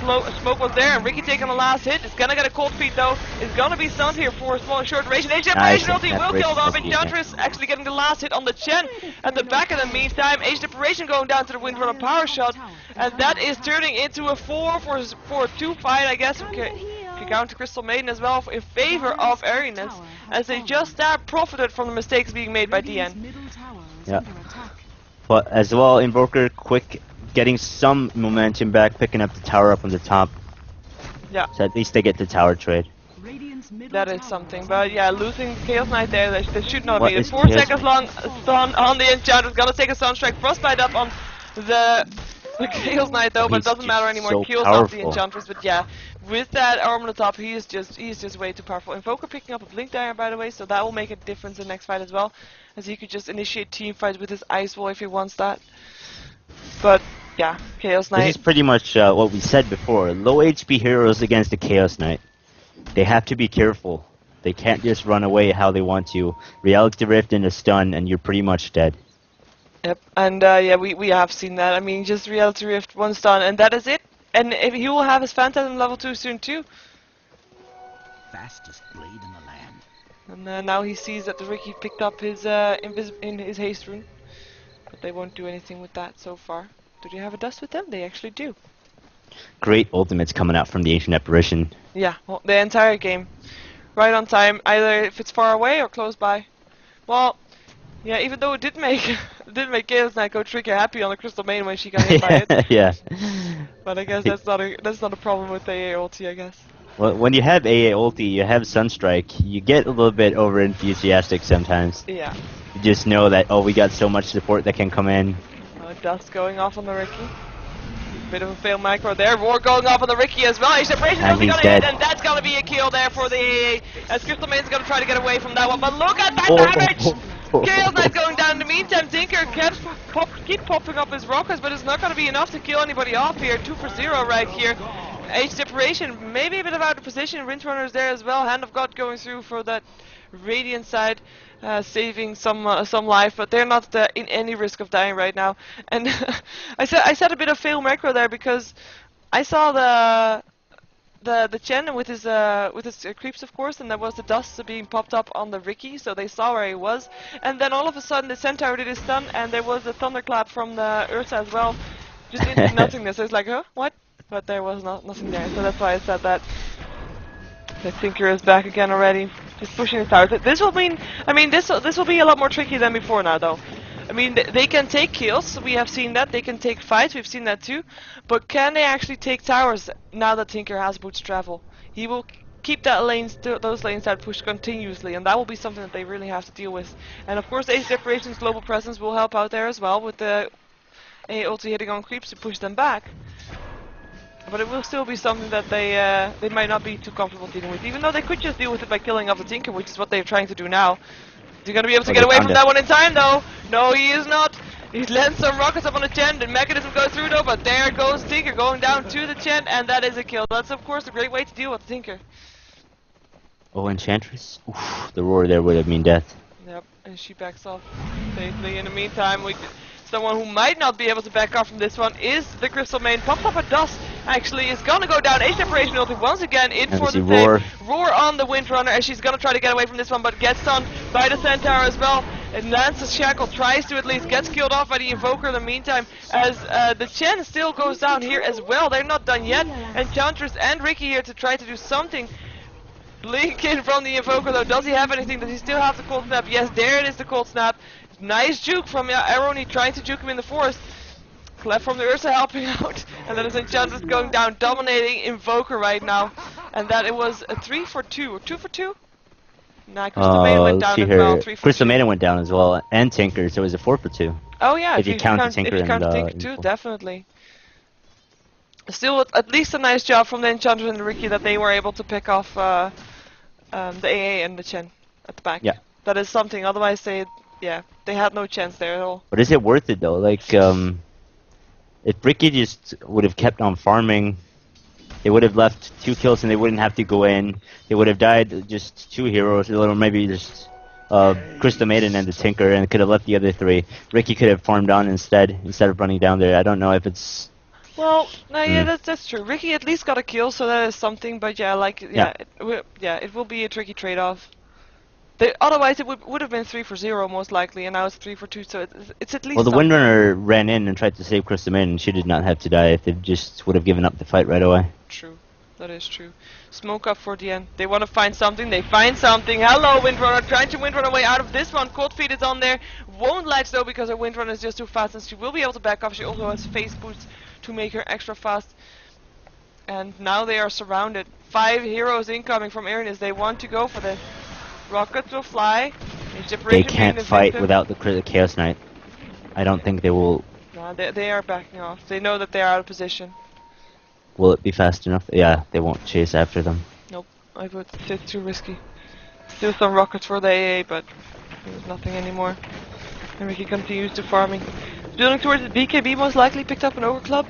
smoke was there, and Ricky taking the last hit. It's gonna get a cold feet though. It's gonna be stunned here for a small short duration. Age Deparation ulti will kill off, and Enchantress actually getting the last hit on the Chen. At the back in the meantime, Age Deparation going down to the Windrunner power shot, and that is turning into a 4-for-2 fight, I guess. Okay. Count to Crystal Maiden as well in favor of eEriness, as they just profited from the mistakes being made by DN. Yeah. But as well, Invoker quick getting some momentum back, picking up the tower up on the top. Yeah. So at least they get the tower trade. That is something, but yeah, losing Chaos Knight there, that should not be. 4 seconds long stun on the Enchantress, gonna take a Sunstrike, Frostbite up on the Chaos Knight though, but it doesn't matter anymore. So Kills off the Enchantress, but yeah, with that arm on the top, he's just way too powerful. Invoker picking up a Blink Dagger, by the way, so that will make a difference in the next fight as well, as he could just initiate team fights with his Ice Wall if he wants that. But yeah, Chaos Knight. This is pretty much what we said before. Low HP heroes against the Chaos Knight. They have to be careful. They can't just run away how they want to. Reality Rift and a stun, and you're pretty much dead. Yep, and yeah, we have seen that. I mean, just Reality Rift, 1 stun, and that is it. And if he will have his Phantasm level 2 soon too. Fastest blade in the land. And now he sees that the Ricky picked up his in his haste rune, but they won't do anything with that so far. Do they have a dust with them? They actually do. Great ultimates coming out from the Ancient Apparition. Yeah, well, the entire game, right on time. Either if it's far away or close by. Well, yeah, even though it did make Chaos Knight go tricky happy on the Crystal Maiden when she got hit by it. Yeah. But I guess that's not a problem with the AA ulti, I guess. Well, when you have AA ulti, you have Sunstrike, you get a little bit over enthusiastic sometimes. Yeah. You just know that, oh, we got so much support that can come in. Dust going off on the Ricky. Bit of a fail micro there. Roar going off on the Ricky as well. Separation And he's dead. hit, and that's gonna be a kill there for the AA. As Crystal Maiden's gonna try to get away from that one, but look at that damage! Chaos Knight going down. In the meantime, Tinker keep popping up his rockets, but it's not gonna be enough to kill anybody off here. 2 for 0 right here. Age Separation, maybe a bit of out of position. Windrunner's there as well. Hand of God going through for that Radiant side. Saving some life, but they're not in any risk of dying right now. And I said a bit of fail macro there because I saw the Chen with his creeps, of course, and there was the dust being popped up on the Ricky, so they saw where he was. And then all of a sudden the Centaur did his stun, and there was a thunderclap from the Ursa as well, just into nothingness. I was like, huh, what? But there was nothing there, so that's why I said that. The Tinker is back again already. Just pushing his towers. This will mean, I mean, this will be a lot more tricky than before now, though. I mean, they can take kills. We have seen that. They can take fights. We've seen that too. But can they actually take towers now that Tinker has boots travel? He will keep that those lanes that push continuously, and that will be something that they really have to deal with. And of course, Ace Separation's global presence will help out there as well with the ulti hitting on creeps to push them back. But it will still be something that they might not be too comfortable dealing with, even though they could just deal with it by killing off the Tinker, which is what they're trying to do now. Is he going to be able to get away from that one in time, though? No, he is not. He lands some rockets up on the Chen, the mechanism goes through, though, but there goes Tinker going down to the Chen, and that is a kill. That's, of course, a great way to deal with the Tinker. Oh, Enchantress? Oof, the roar there would have mean death. Yep, and she backs off safely. In the meantime, someone who might not be able to back off from this one is the Crystal Maiden. Pops up a dust, actually, is gonna go down. Age Separation ulti once again in for the roar. Roar on the Windrunner as she's gonna try to get away from this one, but gets stunned by the Centaur as well. And lands the Shackle, tries to at least, gets killed off by the Invoker in the meantime, as the Chen still goes down here as well. They're not done yet. Enchantress and Ricky here to try to do something. Blink in from the Invoker though. Does he have anything? Does he still have the Cold Snap? Yes, there it is, the Cold Snap. Nice juke from Aroni trying to juke him in the forest. Clef from the Ursa helping out. And then it's Enchantress going down, dominating Invoker right now. And that it was a 3 for 2. Or 2 for 2? Nah, Crystal Maiden went down as well. 3 for Crystal 2. Maiden went down as well, and Tinker, so it was a 4 for 2. Oh yeah, if you count the Tinker Tinker too, definitely. Still, at least a nice job from the Enchantress and the Ricky that they were able to pick off the AA and the Chen at the back. Yeah. That is something, otherwise they had no chance there at all. But is it worth it though? Like, If Ricky just would have kept on farming, they would have left 2 kills and they wouldn't have to go in. They would have died just 2 heroes, or maybe just Crystal Maiden and the Tinker, and could have left the other 3. Ricky could have farmed on instead of running down there. I don't know if it's... Well, no, yeah, that's true. Ricky at least got a kill, so that is something. But yeah, like it will be a tricky trade-off. Otherwise, it would have been 3 for 0 most likely, and now it's 3 for 2. So it's at least. Well, the Windrunner ran in and tried to save Crystal Maiden, and she did not have to die if they just would have given up the fight right away. True, that is true. Smoke up for the end. They want to find something. They find something. Hello, Windrunner, trying to Windrunner way out of this one. Cold Feet is on there. Won't latch though because her Windrunner is just too fast, and she will be able to back off. She also has face boots to make her extra fast. And now they are surrounded. 5 heroes incoming from eEriness. They want to go for this. Rockets will fly. They can't fight without the Chaos Knight. I don't think they will. No, they are backing off. They know that they are out of position. Will it be fast enough? Yeah, they won't chase after them. Nope, I would say it's too risky. Still some rockets for the AA, but there's nothing anymore. And Ricky continues to farming. Building towards the BKB, most likely picked up an overclub.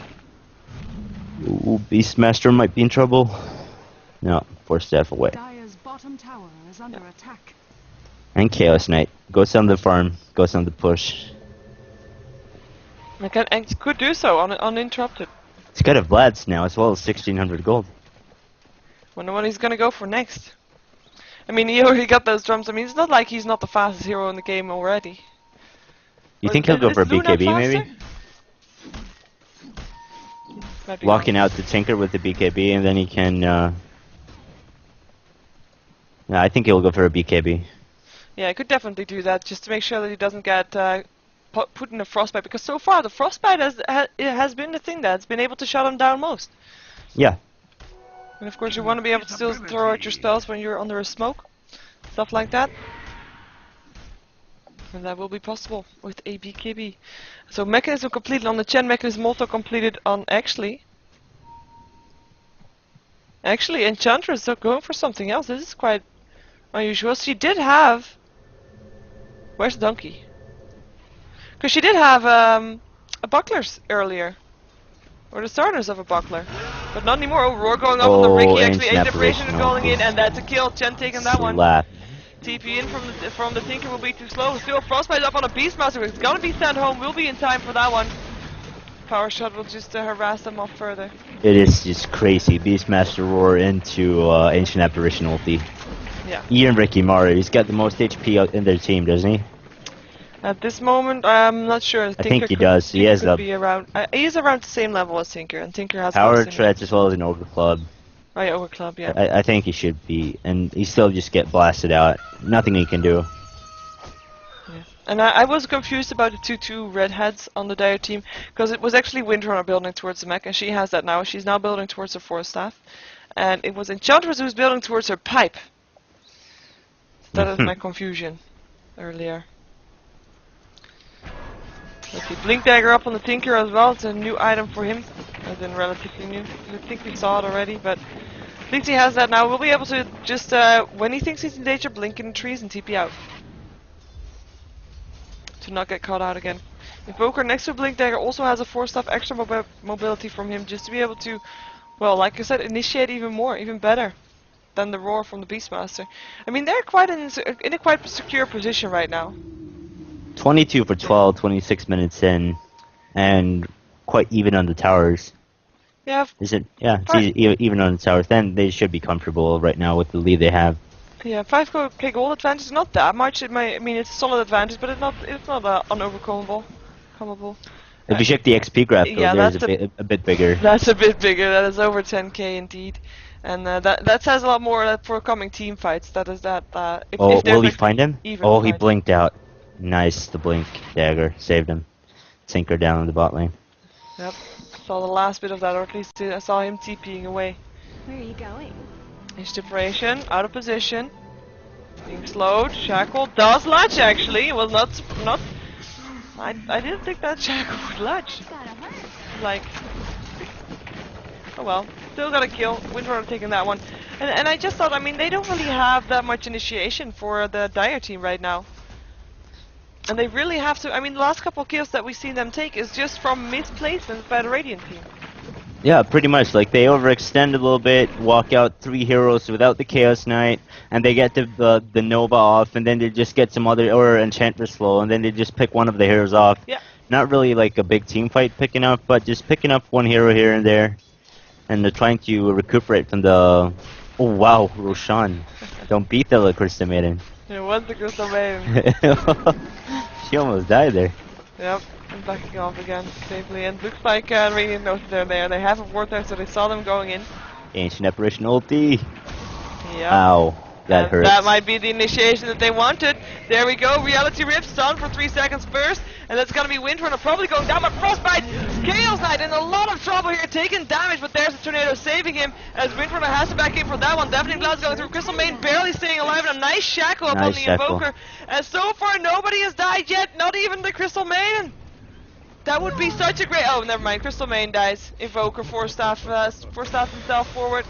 Ooh, Beastmaster might be in trouble. No, Force Staff away. Dire's bottom tower is under attack. And Chaos Knight. Goes on the farm, goes on the push. And could do so uninterrupted. He's got a Vlad's now as well as 1600 gold. Wonder what he's gonna go for next. I mean, he already got those drums. I mean, it's not like he's not the fastest hero in the game already. You think he'll go for a BKB maybe? Locking out the Tinker with the BKB and then he can... Yeah, I think he'll go for a BKB. Yeah, I could definitely do that just to make sure that he doesn't get put in a frostbite, because so far the frostbite has been the thing that's been able to shut him down most. Yeah. And of course you want to be able to still throw out your spells when you're under a smoke, stuff like that. And that will be possible with a BKB. So mechanism completed on the Chen, mechanism also completed on Actually, Enchantress is going for something else. This is quite unusual. She did have... Where's the donkey? Because she did have a bucklers earlier. Or the starters of a buckler. But not anymore. Oh, roar going up on the Ricky. Actually, Ancient Apparition going in, and that's a kill. Chen taking that one. TP in from the Tinker will be too slow. Still Frostbite up on a Beastmaster. It's gonna be sent home. Will be in time for that one. Power Shot will just harass them off further. It is just crazy. Beastmaster roar into Ancient Apparition ulti. Yeah. Ian Ricky Mara, he's got the most HP in their team, doesn't he? At this moment, I'm not sure. I think he does. He has be around. He is around the same level as Tinker, and Tinker has power threats as well as an Ogre Club. Oh yeah, Ogre Club, yeah. I think he should be, and he still just get blasted out. Nothing he can do. Yeah. And I was confused about the 2-2 redheads on the Dire team, because it was actually Windrunner building towards the mech, and she has that now. She's now building towards her Force Staff, and it was Enchantress who was building towards her pipe. That is my confusion earlier. Let's see, Blink Dagger up on the Tinker as well. It's a new item for him, as in relatively new. I think we saw it already, but at least he has that now. We'll be able to just, when he thinks he's in danger, blink in the trees and TP out. To not get caught out again. Invoker next to Blink Dagger also has a 4-staff extra mobility from him, just to be able to, well, like I said, initiate even more, even better than the roar from the Beastmaster. I mean, they're quite in a quite secure position right now. 22 for 12, 26 minutes in, and quite even on the towers. Yeah. Is it? Yeah, it's even on the towers. Then they should be comfortable right now with the lead they have. Yeah, 5k gold advantage is not that much. I mean, it's a solid advantage, but it's not unovercomable. If you check the XP graph, though, yeah, there's a bit bigger. That's a bit bigger. That is over 10k indeed. And that says a lot more for coming team fights. That is that. If will he find him? Oh, he fight. Blinked out. Nice, the Blink Dagger saved him. Tinker down in the bot lane. Yep, saw the last bit of that, or at least I saw him TPing away. Where are you going? Inspiration, out of position, being slowed. Shackle does latch actually. It was not. I didn't think that Shackle would latch. Like, oh well, still got a kill. Windrunner taking that one, and I just thought, I mean, they don't really have that much initiation for the Dire team right now. And they really have to. I mean, the last couple of kills that we've seen them take is just from misplacements by the Radiant team. Yeah, pretty much. Like, they overextend a little bit, walk out 3 heroes without the Chaos Knight, and they get the Nova off, and then they just get some other, or Enchantress slow, and then they just pick one of the heroes off. Yeah. Not really like a big team fight picking up, but just picking up one hero here and there, and they're trying to recuperate from the... Oh, wow, Roshan. Don't beat the Crystal Maiden. It was the Crystal Maiden. She almost died there. Yep. And backing off again safely, and looks like Radiant knows they're there. They have a ward there, so they saw them going in. Ancient Apparition ulti. Yeah. Ow, that hurts. That might be the initiation that they wanted. There we go. Reality Rift stun for 3 seconds first, and that's gonna be Windrunner probably going down. But Frostbite, Chaos Knight in a lot of trouble here, taking damage. But there's a tornado saving him as Windrunner has to back in for that one. Deafening Blast going through. Crystal Maiden barely staying alive, and a nice shackle up on the Invoker. And so far, nobody has died yet. Not even the Crystal Maiden. That would be such a great... Oh, never mind. Crystal Maiden dies. Invoker force staff himself forward.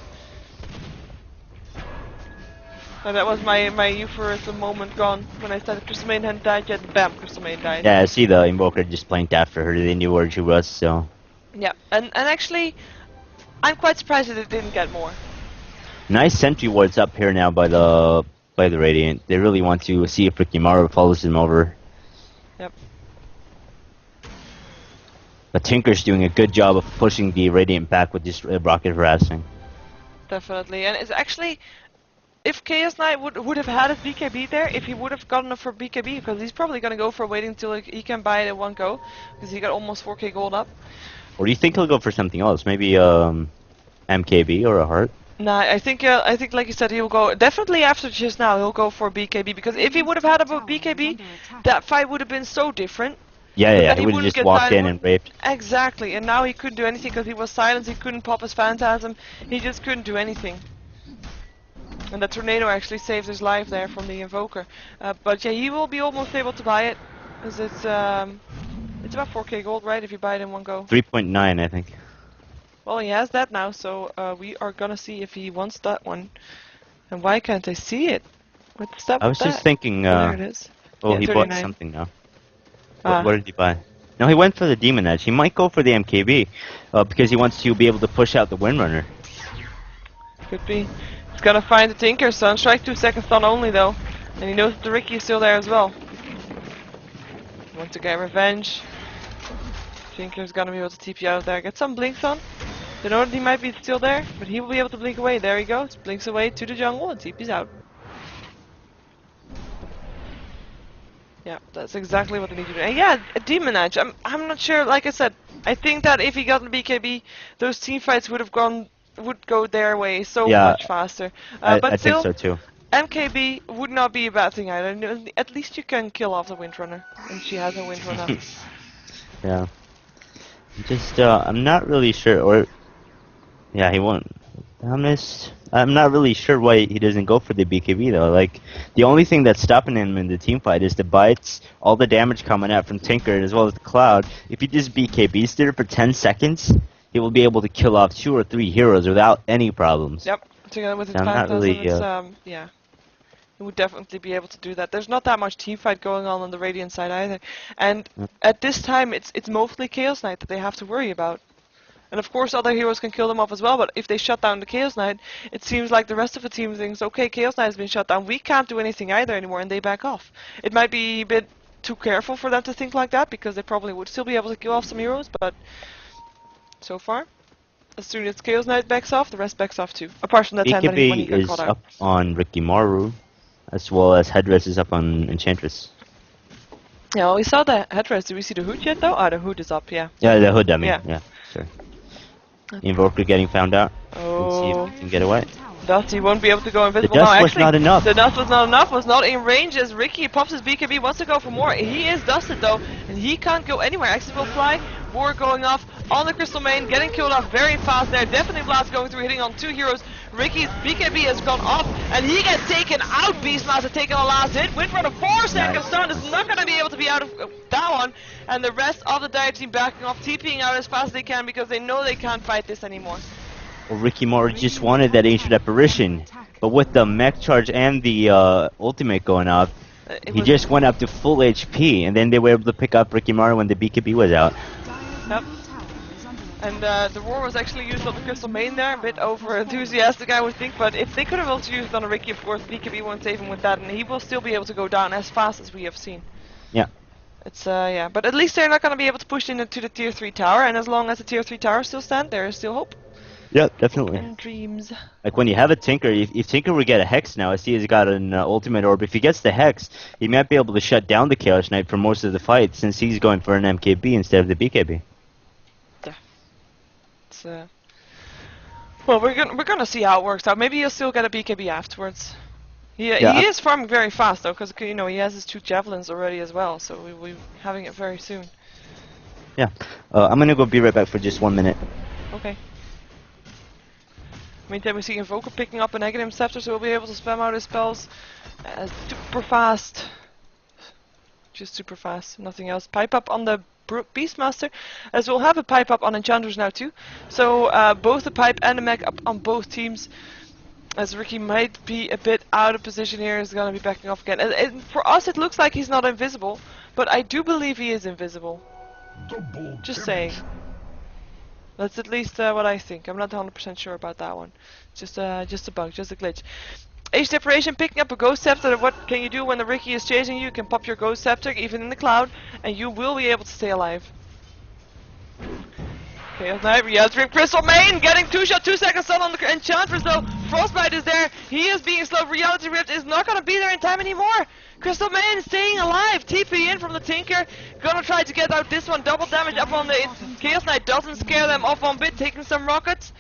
And that was my euphorism moment gone when I said Crystal Maiden hadn't died yet. Bam, Crystal Maiden died. Yeah, I see the Invoker just blinked after her. They knew where she was, so... Yeah, and actually, I'm quite surprised that it didn't get more. Nice sentry wards up here now by the Radiant. They really want to see if Rikimaru follows them over. Yep. But Tinker's doing a good job of pushing the Radiant back with this rocket harassing. Definitely, and it's actually, if Chaos Knight would have had his BKB there, if he would have gotten it for BKB, because he's probably going to go for waiting until he can buy it in one go, because he got almost 4k gold up. Or do you think he'll go for something else? Maybe MKB or a heart? Nah, I think like you said, he'll go definitely after just now. He'll go for BKB, because if he would have had a BKB, that fight would have been so different. Yeah, he would have just walked in and raped. Exactly, and now he couldn't do anything because he was silenced. He couldn't pop his Phantasm. He just couldn't do anything. And the tornado actually saved his life there from the Invoker. But yeah, he will be almost able to buy it, because it's about 4k gold, right? If you buy it in one go. 3.9, I think. Well, he has that now, so we are gonna see if he wants that one. And why can't I see it? What's that? I was just thinking. There it is. Oh, yeah, he 39. bought something now. What did he buy? No, he went for the Demon Edge. He might go for the MKB because he wants to be able to push out the Windrunner. Could be. He's gonna find the Tinker. Sunstrike 2 second stun only though, and he knows that the Riki is still there as well. Wants to get revenge. Tinker's gonna be able to TP out of there. Get some blinks on. They know that he might be still there, but he will be able to blink away. There he goes. Blinks away to the jungle and TP's out. Yeah, that's exactly what they need to do. And yeah, a Demon Edge. I'm not sure. Like I said, I think that if he got an BKB, those team fights would go their way so much faster. But I still, think so too. MKB would not be a bad thing either. At least you can kill off the Windrunner, and she has a Windrunner. Yeah. Just I'm not really sure. Or yeah, he won't. I'm not really sure why he doesn't go for the BKB though. Like, the only thing that's stopping him in the team fight is the bites, all the damage coming out from Tinker, as well as the Cloud. If he just BKBs there for 10 seconds, he will be able to kill off 2 or 3 heroes without any problems. Yep, together with his I'm not Phantasm, really, yeah. He would definitely be able to do that. There's not that much team fight going on the Radiant side either. And at this time, it's mostly Chaos Knight that they have to worry about. And of course other heroes can kill them off as well, but if they shut down the Chaos Knight, it seems like the rest of the team thinks, okay, Chaos Knight has been shut down, we can't do anything either anymore, and they back off. It might be a bit too careful for them to think like that, because they probably would still be able to kill off some heroes, but so far, as soon as Chaos Knight backs off, the rest backs off too. Apart from that time when he got caught out. BKB is up on Rikimaru, as well as Headrest is up on Enchantress. Yeah, well, we saw the Headrest. Did we see the hood yet though? Ah, the hood is up, yeah. Yeah, the hood, I mean. Yeah. Sure. Invoker getting found out. Oh. Let's see if he can get away. Dusty won't be able to go invisible. The dust no, was actually, not enough. The dust was not enough, was not in range as Ricky pops his BKB, wants to go for more. He is dusted though, and he can't go anywhere. Axis will fly, war going off on the Crystal Main, getting killed off very fast there. Definitely Blast going through, hitting on 2 heroes. Ricky's BKB has gone off, and he gets taken out. Beastmaster taking a last hit. Windrunner a 4-second stun is not going to be able to be out of that one. And the rest of the Dire team backing off, TPing out as fast as they can because they know they can't fight this anymore. Well, Rikimaru just wanted that Ancient Apparition, but with the mech charge and the ultimate going off, He just went up to full HP, and then they were able to pick up Ricky Mara when the BKB was out. Yep. And the roar was actually used on the Crystal Main there, a bit over enthusiastic I would think, but if they could have also used it on a Ricky, of course, BKB won't save him with that, and he will still be able to go down as fast as we have seen. Yeah. It's, yeah, but at least they're not going to be able to push into the tier 3 tower, and as long as the tier 3 tower still stands, there is still hope. Yeah, definitely. And dreams. Like when you have a Tinker, if Tinker would get a Hex now, I see he's got an ultimate orb. If he gets the Hex, he might be able to shut down the Chaos Knight for most of the fight, since he's going for an MKB instead of the BKB. Yeah. It's, well, we're gonna see how it works out. Maybe he'll still get a BKB afterwards. He is farming very fast though, because you know he has his 2 javelins already as well, so we're having it very soon. Yeah. I'm gonna go be right back for just 1 minute. Okay. Meantime, we see Invoker picking up a Negative Scepter, so we'll be able to spam out his spells super fast. Just super fast, nothing else. Pipe up on the Beastmaster, as we'll have a pipe up on Enchantress now too. So both the pipe and the mech up on both teams. As Ricky might be a bit out of position here, is going to be backing off again. And for us, it looks like he's not invisible, but I do believe he is invisible. Just saying. That's at least what I think. I'm not 100% sure about that one. Just a bug, just a glitch. Age Separation, picking up a Ghost Scepter. What can you do when the Ricky is chasing you? You can pop your Ghost Scepter, even in the cloud, and you will be able to stay alive. Chaos Knight, Reality Rift, Crystal Main, getting 2-shot, 2 seconds stun on the Enchantress though. Frostbite is there, he is being slow. Reality Rift is not gonna be there in time anymore. Crystal Main staying alive, TP in from the Tinker, gonna try to get out this one. Double damage up on the Chaos Knight, doesn't scare them off one bit, taking some rockets.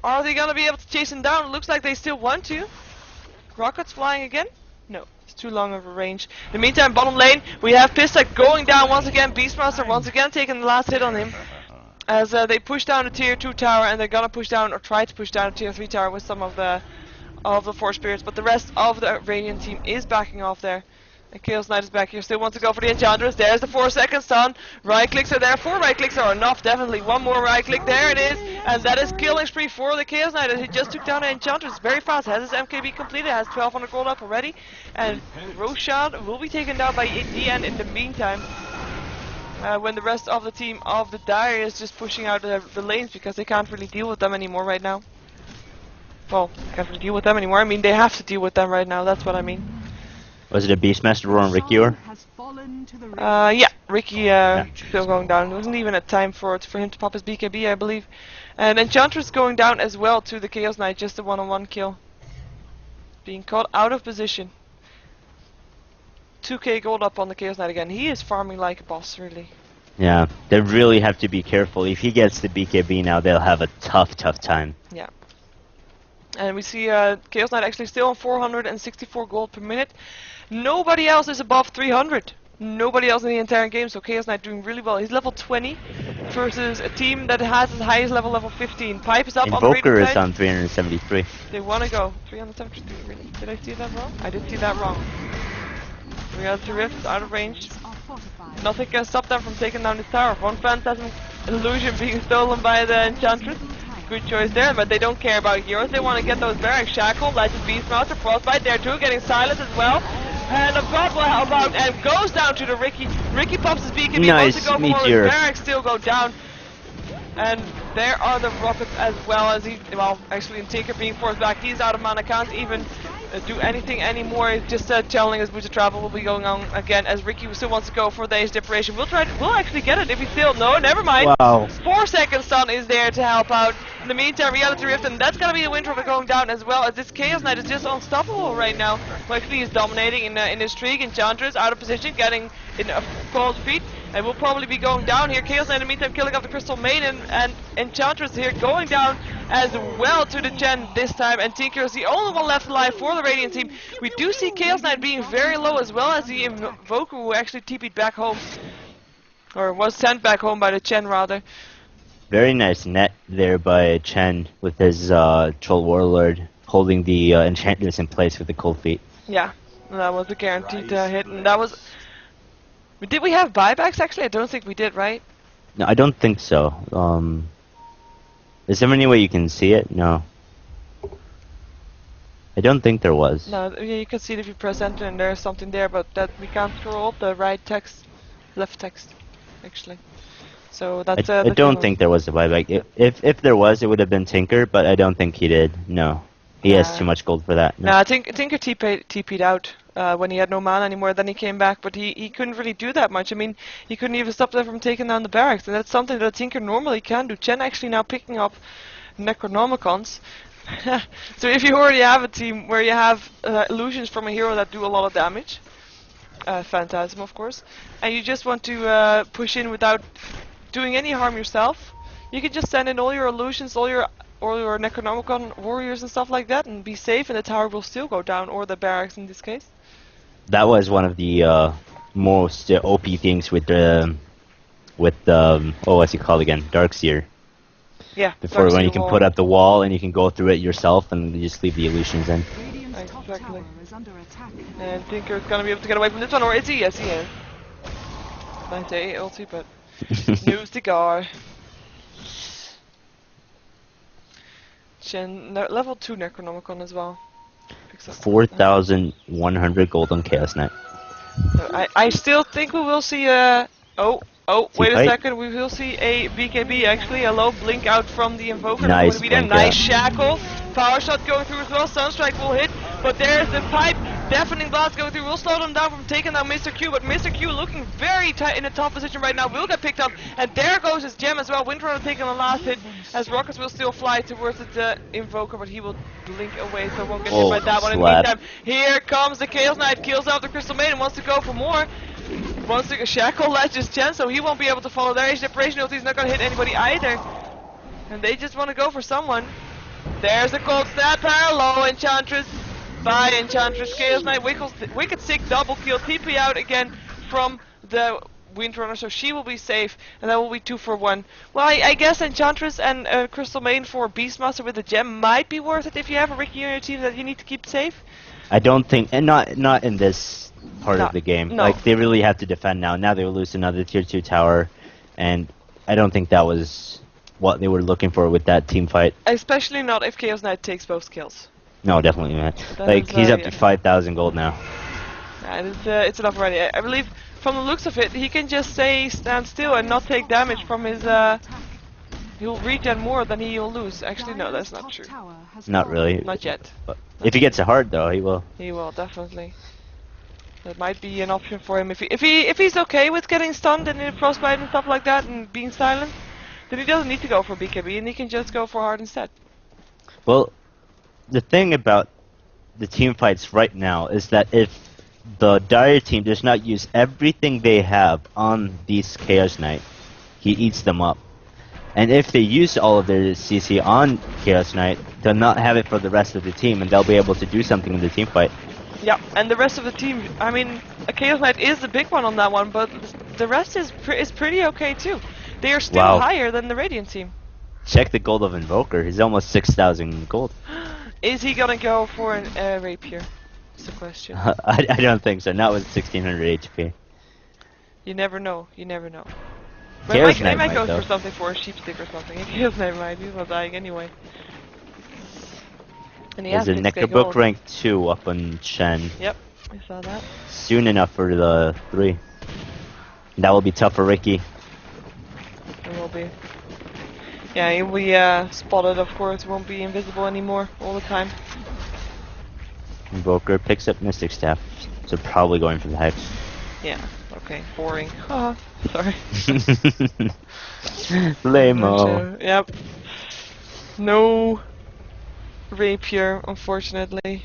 Are they gonna be able to chase him down? Looks like they still want to. Rockets flying again? No, it's too long of a range. In the meantime, bottom lane, we have Pistek going down once again. Beastmaster once again taking the last hit on him. As they push down the tier 2 tower, and they're gonna push down, or try to push down a tier 3 tower with some of the Force Spirits, but the rest of the Radiant team is backing off there. And Chaos Knight is back here, still wants to go for the Enchantress. There's the 4-second stun. Right clicks are there, 4 right clicks are enough, definitely. One more right click, there it is. And that is killing spree for the Chaos Knight, as he just took down the Enchantress very fast. Has his MKB completed, has 1200 gold up already. And Roshan will be taken down by DN in the meantime. When the rest of the team of the Dire is just pushing out the lanes, because they can't really deal with them anymore right now. Well, can't really deal with them anymore. I mean, they have to deal with them right now, that's what I mean. Was it a Beastmaster Roar on Ricky or? Yeah, Ricky still going down. There wasn't even a time for him to pop his BKB, I believe. And Enchantress going down as well to the Chaos Knight, just a one-on-one kill. Being caught out of position. 2k gold up on the Chaos Knight again. He is farming like a boss, really. Yeah, they really have to be careful. If he gets the BKB now, they'll have a tough time. Yeah. And we see Chaos Knight actually still on 464 gold per minute. Nobody else is above 300. Nobody else in the entire game, so Chaos Knight doing really well. He's level 20 versus a team that has his highest level 15. Pipe is up on the Invoker is on 373. They want to go. 373, really? Did I see that wrong? I did see that wrong. Reality Rift out of range. Nothing can stop them from taking down this tower. One Phantasm Illusion being stolen by the Enchantress. Good choice there, but they don't care about heroes. They want to get those barracks. Shackle, Legend Beastmaster, Frostbite there too, getting silenced as well. And a bot will help out and goes down to the Ricky. Ricky pops his BKB, wants to go for one, his barracks still go down. And there are the rockets as well, as he, well, actually in Tinker being forced back. He's out of mana, can't even do anything anymore. He's just telling his boot to travel will be going on again, as Ricky still wants to go for the Age Deprivation. We'll actually get it if he still, no, never mind. Wow. 4-second stun is there to help out. In the meantime, Reality Rift, and that's gonna be the Windrover going down as well, as this Chaos Knight is just unstoppable right now. Well, actually he's dominating in his streak. Enchantress out of position, getting in a cold feet. And we'll probably be going down here. Chaos Knight in the meantime killing off the Crystal Main, and Enchantress here going down as well to the Gen this time. And Tinker is the only one left alive for the Radiant team. We do see Chaos Knight being very low, as well as the Invoker who actually TP'd back home. Or was sent back home by the Chen rather. Very nice net there by Chen with his Troll Warlord holding the Enchantress in place with the cold feet. Yeah, that was a guaranteed hit, and that was... Did we have buybacks actually? I don't think we did, right? No, I don't think so. Is there any way you can see it? No. I don't think there was. No, yeah, you can see it if you press enter and there's something there, but that we can't scroll up the right text, left text, actually. So that's I don't think there was a buyback. If there was, it would have been Tinker, but I don't think he did. No, he has too much gold for that. No, I think Tinker TP'd out when he had no mana anymore. Then he came back, but he couldn't really do that much. I mean, he couldn't even stop them from taking down the barracks, and that's something that Tinker normally can do. Chen actually now picking up Necronomicons. So if you already have a team where you have illusions from a hero that do a lot of damage, Phantasm of course, and you just want to push in without doing any harm yourself, you can just send in all your illusions, all your Necronomicon warriors and stuff like that, and be safe, and the tower will still go down, or the barracks in this case. That was one of the most OP things with the what's it called again? Darkseer. Yeah. Before when you can put up the wall and you can go through it yourself and you just leave the illusions in. Exactly. And Tinker's gonna be able to get away from this one, or is he? Yes, he is. 98 ulti, but no cigar. Chen, level 2 Necronomicon as well. 4,100 gold on Chaos Knight. So I still think we will see a... Oh, wait a second, we will see a BKB actually, a low blink out from the Invoker. Nice blink, nice shackle. Power shot going through as well, Sunstrike will hit, but there's the pipe. Deafening blast going through will slow them down from taking down Mr. Q, but Mr. Q looking very tight in a tough position right now, will get picked up, and there goes his gem as well. Windrunner taking the last hit, as rockets will still fly towards the Invoker, but he will blink away, so won't get hit by that one. In the meantime, here comes the Chaos Knight, kills out the Crystal Maiden, wants to go for more. Wants to shackle latches Chen, so he won't be able to follow there. His separation ulti is not going to hit anybody either. And they just want to go for someone. There's a cold stat power, low Enchantress by Enchantress. Chaos Knight, Wicked Sick double kill, TP out again from the Windrunner, so she will be safe, and that will be 2 for 1. Well, I guess Enchantress and Crystal Maiden for Beastmaster with the gem might be worth it if you have a Ricky on your team that you need to keep safe. I don't think, and not in this part of the game. No. Like, they really have to defend now. Now they will lose another tier 2 tower, and I don't think that was what they were looking for with that team fight. Especially not if Chaos Knight takes both kills. No, definitely not. Like, he's up to 5,000 gold now. Yeah, it's enough already. I believe, from the looks of it, he can just stand still and not take damage from his... He'll regen more than he'll lose. Actually, no, that's not true. Not really. Not yet. But if he gets a hard, though, he will. He will, definitely. That might be an option for him. If he's okay with getting stunned and in frostbite and stuff like that and being silent, then he doesn't need to go for BKB and he can just go for hard instead. Well, the thing about the team fights right now is that if the Dire team does not use everything they have on these Chaos Knight, he eats them up. And if they use all of their CC on Chaos Knight, they'll not have it for the rest of the team and they'll be able to do something in the team fight. Yeah, and the rest of the team, I mean, a Chaos Knight is the big one on that one, but the rest is pretty okay too. They are still higher than the Radiant team. Check the gold of Invoker, he's almost 6,000 gold. Is he gonna go for an Rapier? That's the question. I don't think so, not with 1,600 HP. You never know, you never know. Chaos They might go for something, for a sheep stick or something. Chaos Knight might, he's not dying anyway. And there's a Necrobook rank 2 up on Chen. Yep, I saw that. Soon enough for the 3. That will be tough for Ricky. It will be. Yeah, he'll be spotted, of course. Won't be invisible anymore all the time. Invoker picks up Mystic Staff, so probably going for the Hex. Yeah, okay, boring. Haha, sorry. Lame-o. Yep. No Rapier, unfortunately.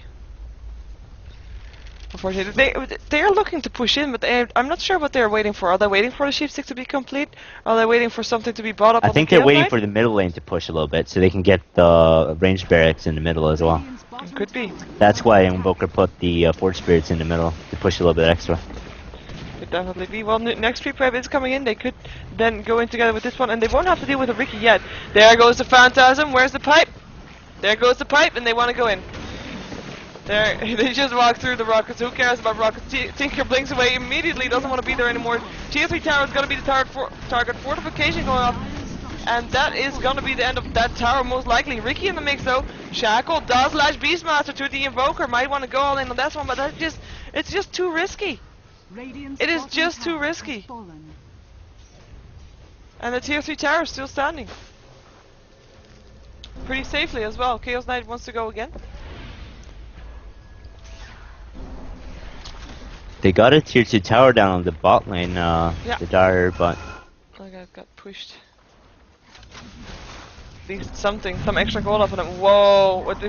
They are looking to push in, but I'm not sure what they're waiting for. Are they waiting for the sheep stick to be complete? Are they waiting for something to be brought up? I think they're waiting for the middle lane to push a little bit, so they can get the ranged barracks in the middle as well. Could be. That's why Invoker put the Forge Spirits in the middle to push a little bit extra. Could definitely be. Well, next creep wave is coming in. They could then go in together with this one, and they won't have to deal with a Ricky yet. There goes the Phantasm. Where's the pipe? There goes the pipe, and they want to go in. There, they just walk through the rockets. Who cares about rockets? Tinker blinks away immediately. Doesn't want to be there anymore. Tier 3 tower is going to be the target. Fortification going off. and that is gonna be the end of that tower most likely. Ricky in the mix though. Shackle does lash Beastmaster to the Invoker. Might want to go all in on that one, but it's just too risky. It is just too risky. And the tier 3 tower is still standing. Pretty safely as well. Chaos Knight wants to go again. They got a tier 2 tower down on the bot lane, the Dire, but... I got pushed. At least something, some extra gold off of them. Whoa, what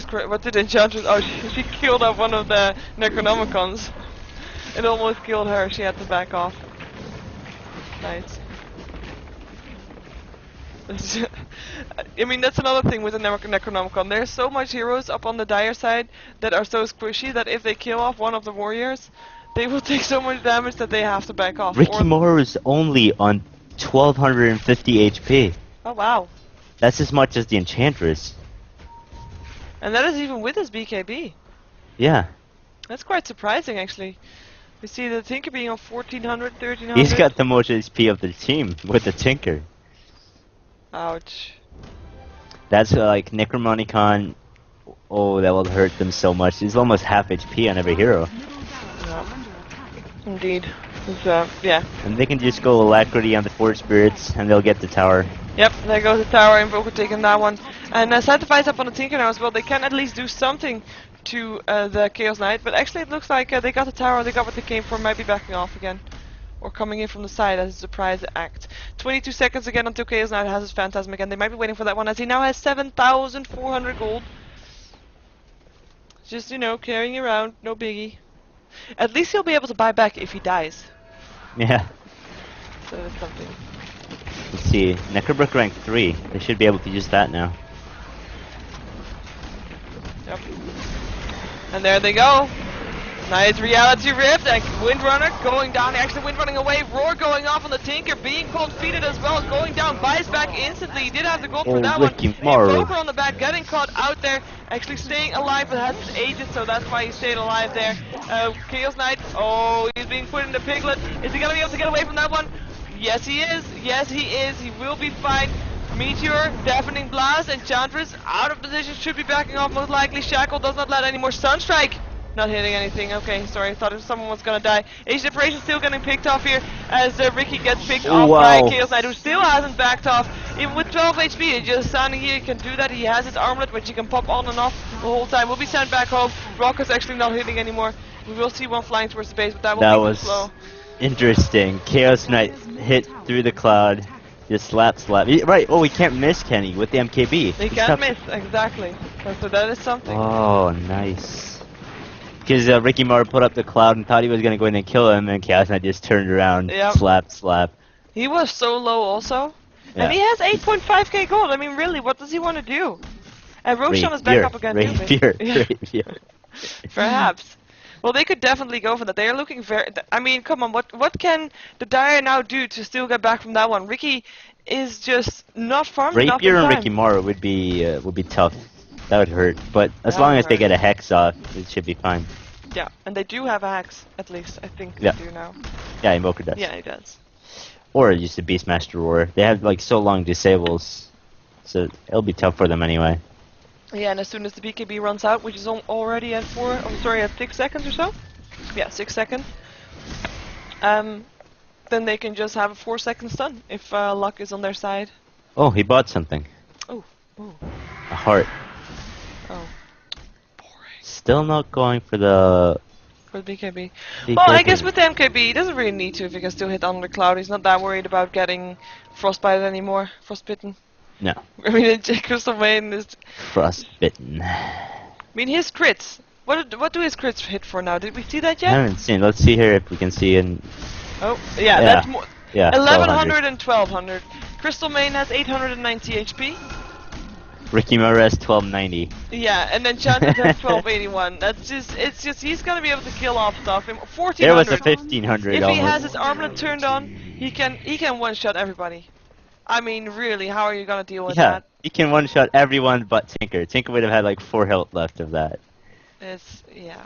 did Enchantress... Oh, she killed off one of the Necronomicons. It almost killed her, she had to back off. Nice. I mean, that's another thing with the Necronomicon. There's so much heroes up on the Dire side that are so squishy that if they kill off one of the warriors, they will take so much damage that they have to back off. Ricky Moore is only on 1250 HP. Oh wow. That's as much as the Enchantress. And that is even with his BKB. Yeah. That's quite surprising actually. We see the Tinker being on 1400, 1300. He's got the most HP of the team with the Tinker. Ouch. That's like Necromonicon. Oh, that will hurt them so much. He's almost half HP on every hero. Yeah. Indeed. Yeah. And they can just go Alacrity on the Forge Spirits, and they'll get the tower. Yep, there goes the tower, Invoker taking that one. And Sanctify's up on the Tinker now as well. They can at least do something to the Chaos Knight, but actually it looks like they got the tower, they got what they came for, might be backing off again. Or coming in from the side as a surprise act. 22 seconds again until Chaos Knight has his Phantasm again. They might be waiting for that one as he now has 7,400 gold. Just, you know, carrying around, no biggie. At least he'll be able to buy back if he dies. Yeah. So that's something. Let's see, Necrobrick rank 3. They should be able to use that now. Yep. And there they go. Nice Reality Rift and Windrunner going down, actually Windrunning away, Roar going off on the Tinker, being cold feeted as well, going down, buys back instantly, he did have the gold for that one. Invoker on the back, getting caught out there, actually staying alive, but has his agent, so that's why he stayed alive there. Chaos Knight, oh, he's being put in the Piglet, is he gonna be able to get away from that one? Yes he is, he will be fine. Meteor, Deafening Blast, Enchantress, out of position, should be backing off most likely, Shackle does not let any more Sunstrike. Not hitting anything. Okay, sorry. I thought someone was gonna die. Age Separation still getting picked off here as Ricky gets picked off by Chaos Knight, who still hasn't backed off. Even with 12 HP, he's just standing here. He can do that. He has his armlet, which he can pop on and off the whole time. Will be sent back home. Rock is actually not hitting anymore. We will see one flying towards the base, but that will be too slow. Interesting. Chaos Knight hit through the cloud. Just slap. Right. Oh, we can't miss Kenny with the MKB. They can't miss. Exactly. So that is something. Oh, nice. Because Ricky Moore put up the cloud and thought he was going to go in and kill him, and Chaos Knight just turned around, slap. He was so low also. Yeah. And he has 8.5k gold. I mean, really, what does he want to do? And Roshan is back up again too. Perhaps. Well, they could definitely go for that. They are looking very... I mean, come on, what can the Dire now do to still get back from that one? Ricky is just not farming enough. Rapier and Ricky Moore would be tough. That would hurt, but as long as they get a Hex off, it should be fine. Yeah, and they do have a Hex, at least. I think they do now. Yeah, Invoker does. Yeah, he does. Or just a Beastmaster Roar. They have like so long disables, so it'll be tough for them anyway. Yeah, and as soon as the BKB runs out, which is already at 6 seconds or so? Yeah, 6 seconds. Then they can just have a 4-second stun if luck is on their side. Oh, he bought something. Oh. A heart. Oh. Boring. Still not going for the... For the BKB. Well, I guess with the MKB, he doesn't really need to if he can still hit under the cloud. He's not that worried about getting frostbite anymore. Frostbitten. No. I mean, Crystal Main is... Frostbitten. I mean, his crits. What do his crits hit for now? Did we see that yet? I haven't seen. Let's see here if we can see in... Oh, yeah, that's more... Yeah, 1100 and 1200. Crystal Main has 890 HP. Ricky Moore has 1290. Yeah, and then Chanted has 1281. It's just, he's gonna be able to kill off stuff. 1400. There was a 1500 If almost. he has his armlet turned on, he can one-shot everybody. I mean, really, how are you gonna deal with that? He can one-shot everyone but Tinker. Tinker would have had like 4 health left of that. Yeah.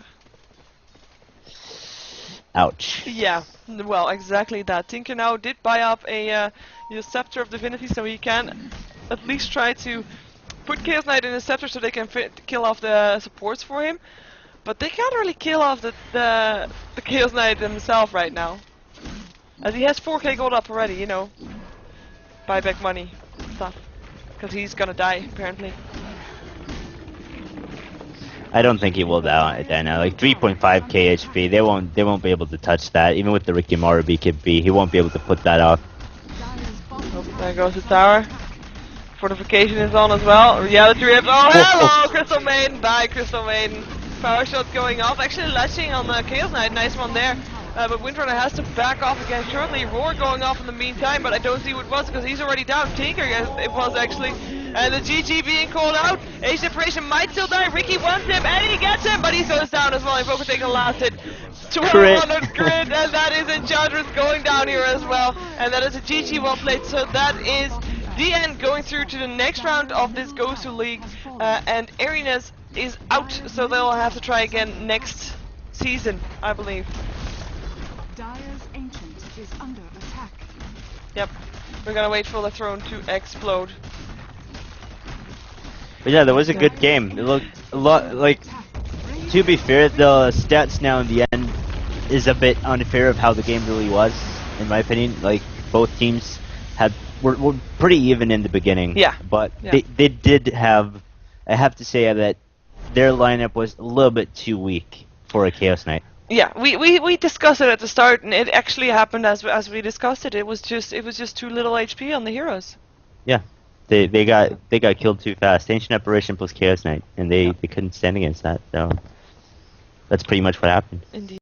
Ouch. Yeah, well, exactly that. Tinker now did buy up a Scepter of Divinity, so he can at least try to put Chaos Knight in a Scepter so they can kill off the supports for him. But they can't really kill off the Chaos Knight himself right now. As he has 4k gold up already, you know. Buyback money stuff. Because he's gonna die, apparently. I don't think he will die now. Like 3.5k HP, they won't be able to touch that. Even with the Rikimaru BKB, he won't be able to put that off. Oh, there goes the tower. Fortification is on as well. Reality Rift. Oh, hello! Crystal Maiden. Bye, Crystal Maiden. Power shot going off. Actually latching on the Chaos Knight. Nice one there. But Windrunner has to back off again shortly. Roar going off in the meantime, but I don't see what it was because he's already down. Tinker, it was actually. And the GG being called out. Age Separation might still die. Ricky wants him, and he gets him, but he goes down as well. Invoker taking a last hit. 1200 crit, and that is Enchantress going down here as well. And that is a GG well played. So that is the end, going through to the next round of this GosuLeague. And eEriness is out, so they'll have to try again next season, I believe. Dire's Ancient is under attack. Yep, we're gonna wait for the throne to explode. But yeah, that was a good game. It looked a lot like. To be fair, the stats now in the end is a bit unfair of how the game really was, in my opinion. Like both teams were pretty even in the beginning. Yeah. But yeah. They did have. I have to say that their lineup was a little bit too weak for a Chaos Knight. Yeah, we discussed it at the start, and it actually happened as we discussed it. It was just too little HP on the heroes. Yeah. They got killed too fast. Ancient Apparition plus Chaos Knight, and they couldn't stand against that. So that's pretty much what happened. Indeed.